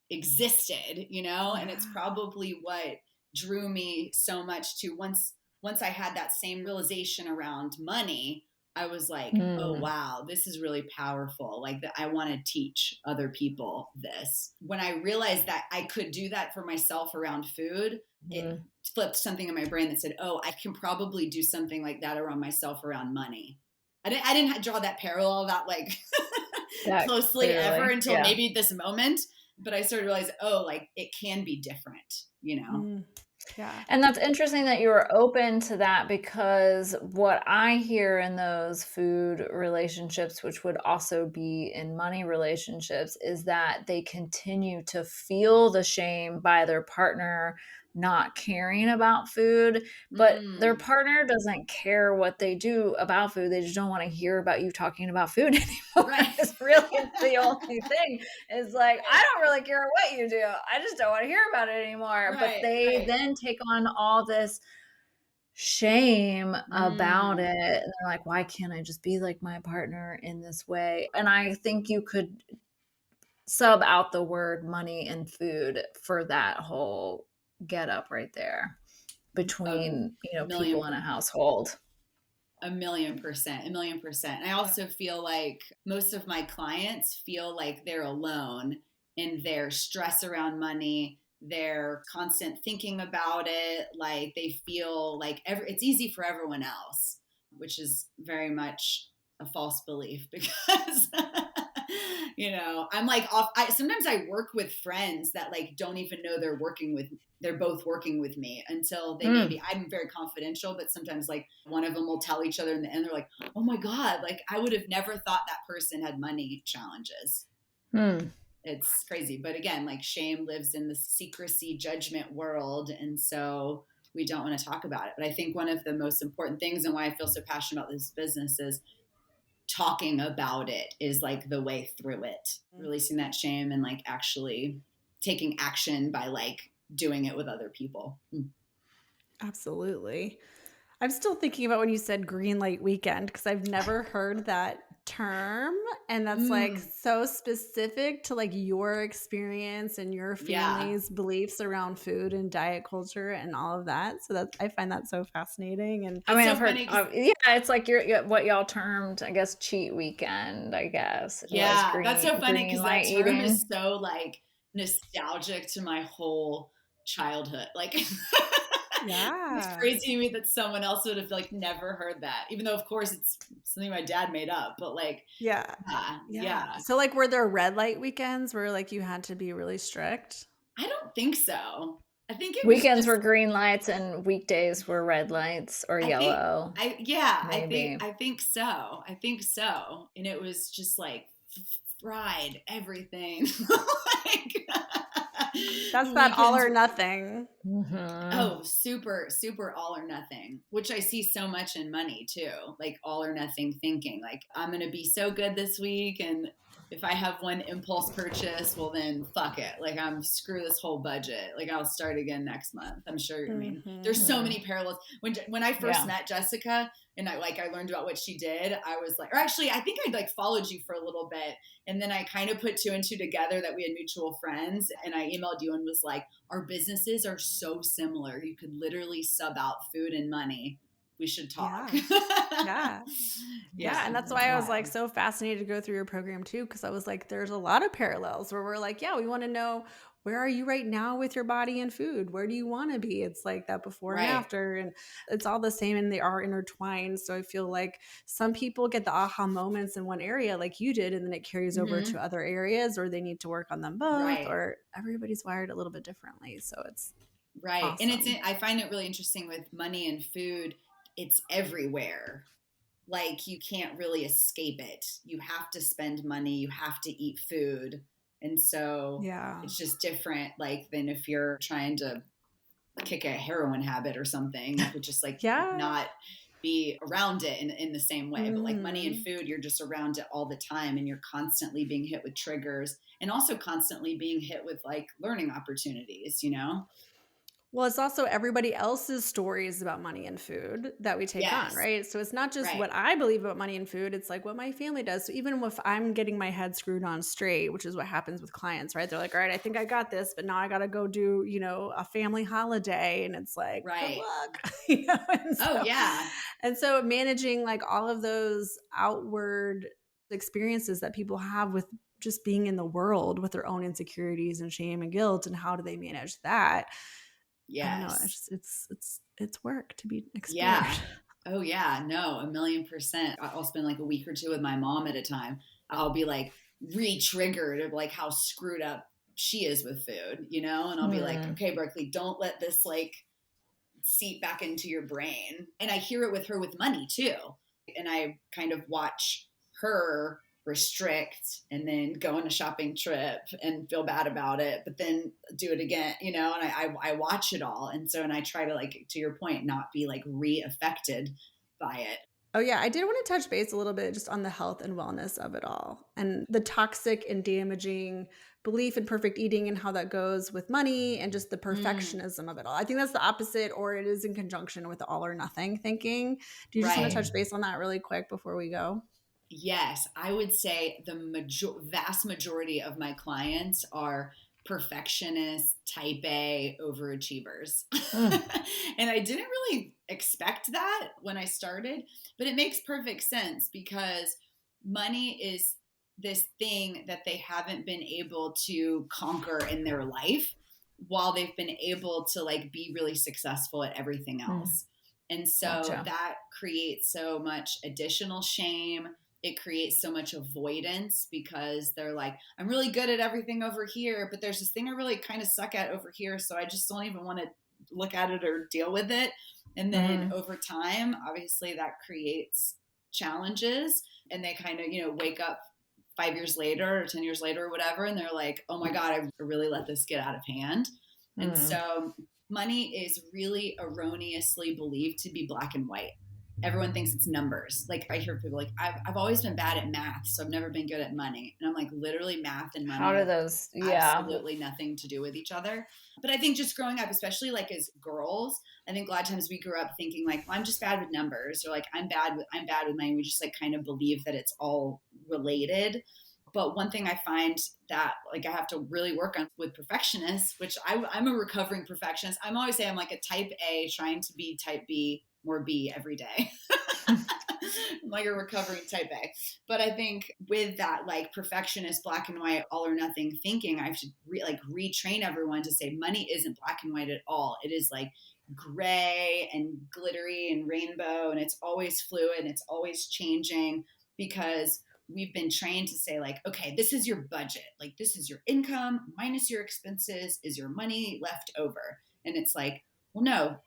Speaker 3: existed, you know? And it's probably what drew me so much to once I had that same realization around money, I was like, oh
Speaker 1: Mm.
Speaker 3: wow, this is really powerful. Like that I want to teach other people this. When I realized that I could do that for myself around food, it flipped something in my brain that said, oh, I can probably do something like that around myself around money. I didn't draw that parallel that like
Speaker 1: That
Speaker 3: closely
Speaker 1: clearly,
Speaker 3: ever until
Speaker 1: yeah.
Speaker 3: maybe this moment. But I started to realize, oh, like it can be different, you know?
Speaker 2: Yeah.
Speaker 1: And that's interesting that you were open to that, because what I hear in those food relationships, which would also be in money relationships, is that they continue to feel the shame by their partner not caring about food, but their partner doesn't care what they do about food. They just don't want to hear about you talking about food anymore.
Speaker 3: Right.
Speaker 1: It's really the only thing. It's like, I don't really care what you do. I just don't want to hear about it anymore. But
Speaker 3: Right,
Speaker 1: they
Speaker 3: right.
Speaker 1: then take on all this shame about it. And they're like, why can't I just be like my partner in this way? And I think you could sub out the word money and food for that whole get up right there between, people in a household.
Speaker 3: 1,000,000%, 1,000,000%. And I also feel like most of my clients feel like they're alone in their stress around money, their constant thinking about it. Like they feel like it's easy for everyone else, which is very much a false belief because, I'm like sometimes I work with friends that like don't even know they're both working with me until they maybe, I'm very confidential, but sometimes like one of them will tell each other in the end, they're like, oh my God, like I would have never thought that person had money challenges. It's crazy. But again, like shame lives in the secrecy judgment world. And so we don't want to talk about it. But I think one of the most important things and why I feel so passionate about this business is talking about it is like the way through it, releasing that shame and like actually taking action by like doing it with other people.
Speaker 2: Absolutely. I'm still thinking about when you said green light weekend, because I've never heard that term, and that's like so specific to like your experience and your family's beliefs around food and diet culture and all of that. So I find that so fascinating. And
Speaker 1: I mean,
Speaker 3: so
Speaker 1: I've heard, it's like what y'all termed, I guess, cheat weekend. I guess.
Speaker 3: Yeah, that's so funny because that term
Speaker 1: eating
Speaker 3: is so like nostalgic to my whole childhood. Like,
Speaker 2: yeah,
Speaker 3: it's crazy to me that someone else would have like never heard that, even though of course it's something my dad made up. But like,
Speaker 2: yeah. So like, were there red light weekends where like you had to be really strict?
Speaker 3: I don't think so. I think it was
Speaker 1: weekends were green lights and weekdays were red lights or yellow.
Speaker 3: I think so. I think so. And it was just like fried everything. Like,
Speaker 2: that's that all or nothing.
Speaker 3: Oh, super, super all or nothing, which I see so much in money too. Like all or nothing thinking, like I'm going to be so good this week. And if I have one impulse purchase, well then fuck it. Like screw this whole budget. Like I'll start again next month. I'm sure. I mean, there's so many parallels. When I first met Jessica and I learned about what she did, I was like, or actually I think I'd like followed you for a little bit. And then I kind of put two and two together that we had mutual friends. And I emailed you and was like, our businesses are so similar. You could literally sub out food and money. We should talk.
Speaker 2: Yeah. And that's why I was like so fascinated to go through your program too, because I was like, there's a lot of parallels where we're like, we want to know, where are you right now with your body and food? Where do you want to be? It's like that before and after, and it's all the same and they are intertwined. So I feel like some people get the aha moments in one area like you did, and then it carries over to other areas, or they need to work on them both, or everybody's wired a little bit differently. So it's awesome.
Speaker 3: And I find it really interesting with money and food. It's everywhere. Like you can't really escape it. You have to spend money. You have to eat food. And so it's just different, like than if you're trying to kick a heroin habit or something. You could just like not be around it in the same way. But like money and
Speaker 2: Mhm.
Speaker 3: food, you're just around it all the time, and you're constantly being hit with triggers, and also constantly being hit with like learning opportunities, you know?
Speaker 2: Well, it's also everybody else's stories about money and food that we take on,
Speaker 3: Yes.
Speaker 2: right? So it's not just
Speaker 3: Right.
Speaker 2: what I believe about money and food, it's like what my family does. So even if I'm getting my head screwed on straight, which is what happens with clients, right? They're like, all right, I think I got this, but now I got to go do, a family holiday. And it's like, good
Speaker 3: Right.
Speaker 2: luck. you know? And
Speaker 3: Oh,
Speaker 2: so,
Speaker 3: yeah.
Speaker 2: and so managing like all of those outward experiences that people have with just being in the world with their own insecurities and shame and guilt, and how do they manage that? I don't know.
Speaker 3: Yes.
Speaker 2: It's work to be explored.
Speaker 3: Yeah. Oh yeah. No, 1,000,000%. I'll spend like a week or two with my mom at a time. I'll be like re-triggered of like how screwed up she is with food, you know? And I'll be like,
Speaker 1: Mm.
Speaker 3: okay, Berkeley, don't let this like seep back into your brain. And I hear it with her with money too. And I kind of watch her restrict and then go on a shopping trip and feel bad about it, but then do it again, you know, and I watch it all. And so, and I try to like, to your point, not be like re-affected by it.
Speaker 2: Oh yeah, I did want to touch base a little bit just on the health and wellness of it all and the toxic and damaging belief in perfect eating and how that goes with money and just the
Speaker 3: Mm,
Speaker 2: perfectionism of it all. I think that's the opposite, or it is in conjunction with the all or nothing thinking. Do you just want to
Speaker 3: right.
Speaker 2: touch base on that really quick before we go?
Speaker 3: Yes, I would say the vast majority of my clients are perfectionist, type A overachievers.
Speaker 1: Mm.
Speaker 3: And I didn't really expect that when I started, but it makes perfect sense because money is this thing that they haven't been able to conquer in their life while they've been able to like be really successful at everything
Speaker 1: Mm.
Speaker 3: else. And so
Speaker 1: Gotcha.
Speaker 3: that creates so much additional shame. It creates so much avoidance because they're like, I'm really good at everything over here, but there's this thing I really kind of suck at over here. So I just don't even want to look at it or deal with it. And then
Speaker 1: Mm.
Speaker 3: over time, obviously that creates challenges, and they kind of, wake up 5 years later or 10 years later or whatever. And they're like, oh my God, I really let this get out of hand. And
Speaker 1: Mm.
Speaker 3: so money is really erroneously believed to be black and white. Everyone thinks it's numbers. Like I hear people like, I've always been bad at math, so I've never been good at money. And I'm like, literally math and
Speaker 1: How
Speaker 3: money
Speaker 1: do
Speaker 3: have
Speaker 1: those, yeah.
Speaker 3: absolutely nothing to do with each other. But I think just growing up, especially like as girls, I think a lot of times we grew up thinking like, well, I'm just bad with numbers, or like I'm bad with money. We just like kind of believe that it's all related. But one thing I find that like I have to really work on with perfectionists, which I'm a recovering perfectionist. I'm always saying I'm like a type A trying to be type B, more B every day. I'm like a recovering type A. But I think with that like perfectionist, black and white, all or nothing thinking, I have to retrain everyone to say money isn't black and white at all. It is like gray and glittery and rainbow, and it's always fluid and it's always changing because we've been trained to say like, okay, this is your budget. Like this is your income minus your expenses is your money left over. And it's like, well, no,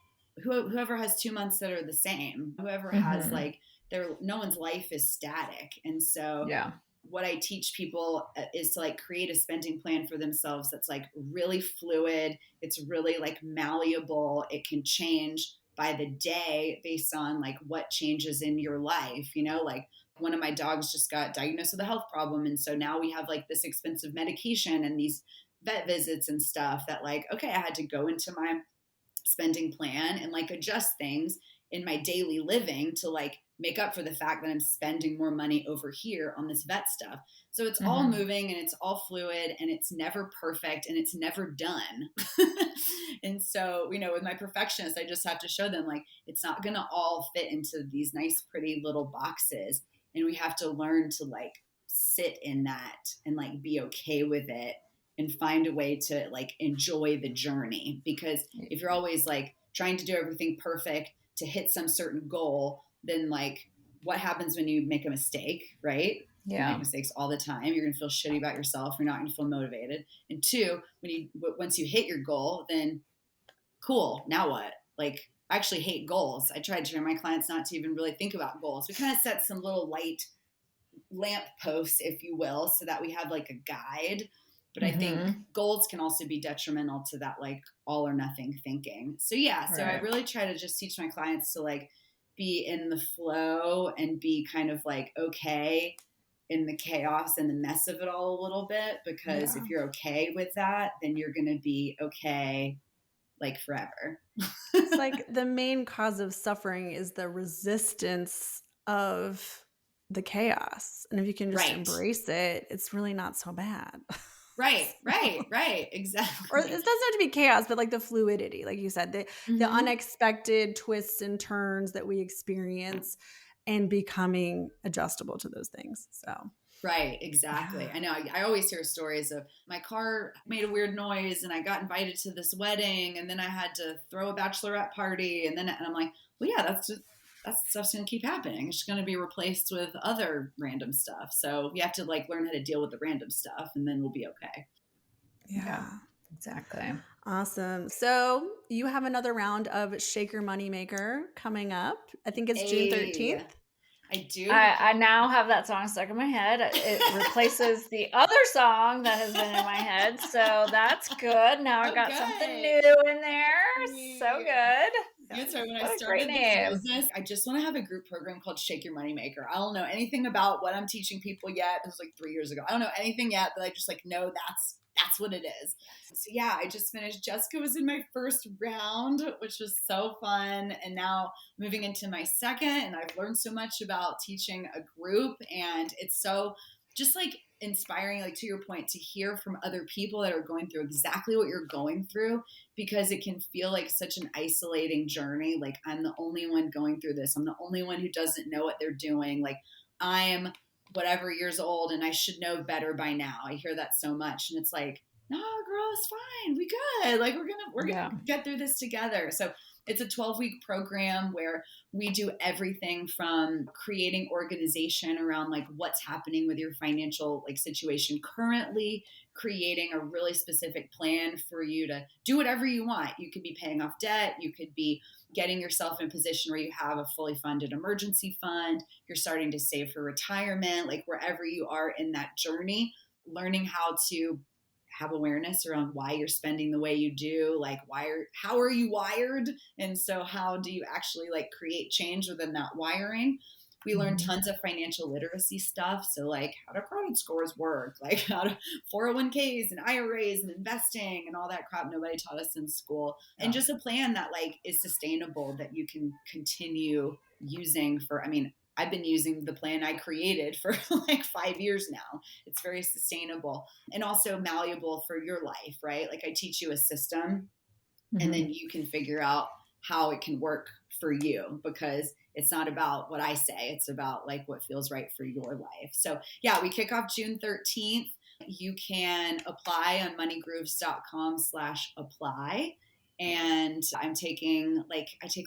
Speaker 3: whoever has 2 months that are the same, whoever has
Speaker 1: Hmm.
Speaker 3: like no one's life is static. And so
Speaker 1: Yeah.
Speaker 3: what I teach people is to like create a spending plan for themselves that's like really fluid. It's really like malleable. It can change by the day based on like what changes in your life, like one of my dogs just got diagnosed with a health problem, and so now we have like this expensive medication and these vet visits and stuff that like, okay, I had to go into my spending plan and like adjust things in my daily living to like make up for the fact that I'm spending more money over here on this vet stuff. So it's all
Speaker 1: Hmm.
Speaker 3: moving and it's all fluid and it's never perfect and it's never done. And so, with my perfectionists, I just have to show them like it's not going to all fit into these nice, pretty little boxes. And we have to learn to like sit in that and like be okay with it and find a way to like enjoy the journey, because if you're always like trying to do everything perfect to hit some certain goal, then like what happens when you make a mistake, right? You make
Speaker 1: Yeah.
Speaker 3: mistakes all the time. You're going to feel shitty about yourself. You're not going to feel motivated. And two, once you hit your goal, then cool. Now what? Like I actually hate goals. I try to train my clients not to even really think about goals. We kind of set some little light lamp posts, if you will, so that we have like a guide. But I think
Speaker 1: Hmm.
Speaker 3: goals can also be detrimental to that like all or nothing thinking. So yeah, so I
Speaker 1: Right.
Speaker 3: really try to just teach my clients to like be in the flow and be kind of like okay in the chaos and the mess of it all a little bit, because if you're okay with that, then you're going to be okay like forever.
Speaker 2: It's like the main cause of suffering is the resistance of the chaos. And if you can just embrace it, it's really not so bad.
Speaker 3: Right. Exactly.
Speaker 2: Or it doesn't have to be chaos, but like the fluidity, like you said, the unexpected twists and turns that we experience and becoming adjustable to those things. So.
Speaker 3: Right, exactly. Yeah. I know. I always hear stories of my car made a weird noise and I got invited to this wedding and then I had to throw a bachelorette party and I'm like, well, yeah, that stuff's going to keep happening. It's just going to be replaced with other random stuff. So we have to like learn how to deal with the random stuff and then we'll be okay.
Speaker 2: Yeah,
Speaker 1: exactly.
Speaker 2: Awesome. So you have another round of Shake Your Moneymaker coming up. I think it's June 13th.
Speaker 3: I do.
Speaker 1: I now have that song stuck in my head. It replaces the other song that has been in my head. So that's good. Now I've got something new in there. So good.
Speaker 3: That's right. When I started this business, I just want to have a group program called Shake Your Moneymaker. I don't know anything about what I'm teaching people yet. This was like 3 years ago. I don't know anything yet, but I just like know that's what it is. So yeah, I just finished. Jessica was in my first round, which was so fun. And now moving into my second, and I've learned so much about teaching a group. And it's so just like inspiring, like to your point, to hear from other people that are going through exactly what you're going through, because it can feel like such an isolating journey. Like I'm the only one going through this. I'm the only one who doesn't know what they're doing. Like I'm whatever years old and I should know better by now. I hear that so much. And it's like, no, girl, it's fine. We good. Like we're gonna get through this together. So it's a 12-week program where we do everything from creating organization around like what's happening with your financial like situation currently, creating a really specific plan for you to do whatever you want. You could be paying off debt. You could be getting yourself in a position where you have a fully funded emergency fund. You're starting to save for retirement, like wherever you are in that journey, learning how to have awareness around why you're spending the way you do, like how are you wired? And so how do you actually like create change within that wiring? We learn tons of financial literacy stuff. So like how do credit scores work? Like how to 401ks and IRAs and investing and all that crap nobody taught us in school. And just a plan that like is sustainable that you can continue using for, I've been using the plan I created for like 5 years now. It's very sustainable and also malleable for your life, right? Like I teach you a system and then you can figure out how it can work for you, because it's not about what I say. It's about like what feels right for your life. So yeah, we kick off June 13th. You can apply on moneygrooves.com/apply. And I take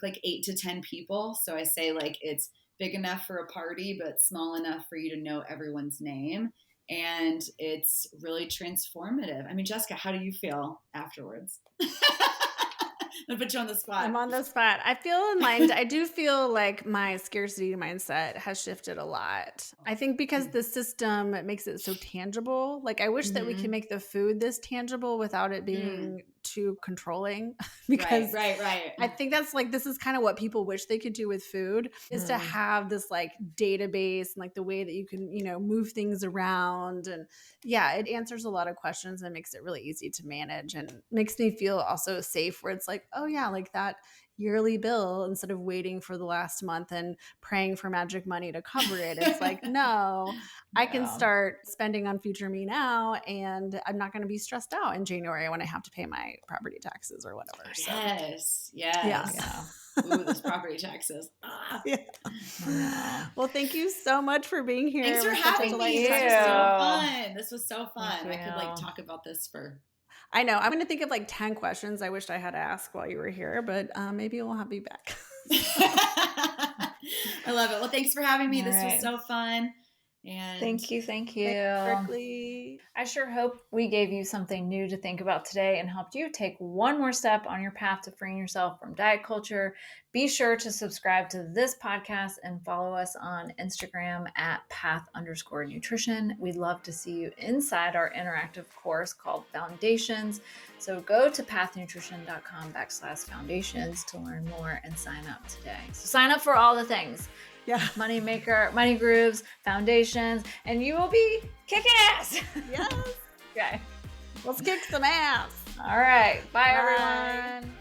Speaker 3: like 8 to 10 people. So I say like it's big enough for a party, but small enough for you to know everyone's name. And it's really transformative. Jessica, how do you feel afterwards? I'm gonna put you on the spot.
Speaker 2: I'm on the spot. I feel enlightened. I do feel like my scarcity mindset has shifted a lot. I think because the system makes it so tangible. Like I wish that we could make the food this tangible without it being too controlling. Because
Speaker 3: right.
Speaker 2: I think that's like, this is kind of what people wish they could do with food, is to have this like database and like the way that you can, move things around. And yeah, it answers a lot of questions and makes it really easy to manage and makes me feel also safe, where it's like, oh yeah, like that yearly bill, instead of waiting for the last month and praying for magic money to cover it, it's like, no, I can start spending on future me now, and I'm not going to be stressed out in January when I have to pay my property taxes or whatever. So.
Speaker 3: Yes. Yeah. Ooh, those property taxes.
Speaker 2: Yeah. Well, thank you so much for being here.
Speaker 3: Thanks for having me. This was so fun. I could like talk about this for.
Speaker 2: I know. I'm going to think of like 10 questions I wished I had asked while you were here, but maybe we'll have you back.
Speaker 3: I love it. Well, thanks for having me. This was so fun. And
Speaker 1: Thank you.
Speaker 2: Thanks, Berkeley.
Speaker 1: I sure hope we gave you something new to think about today and helped you take one more step on your path to freeing yourself from diet culture. Be sure to subscribe to this podcast and follow us on Instagram at path_nutrition. We'd love to see you inside our interactive course called Foundations. So go to pathnutrition.com/foundations to learn more and sign up today. So sign up for all the things.
Speaker 2: Yeah.
Speaker 1: Money Maker, Money Grooves, Foundations, and you will be kicking ass.
Speaker 2: Yes.
Speaker 1: Okay.
Speaker 2: Let's kick some ass.
Speaker 1: All right. Bye,
Speaker 2: Bye.
Speaker 1: everyone.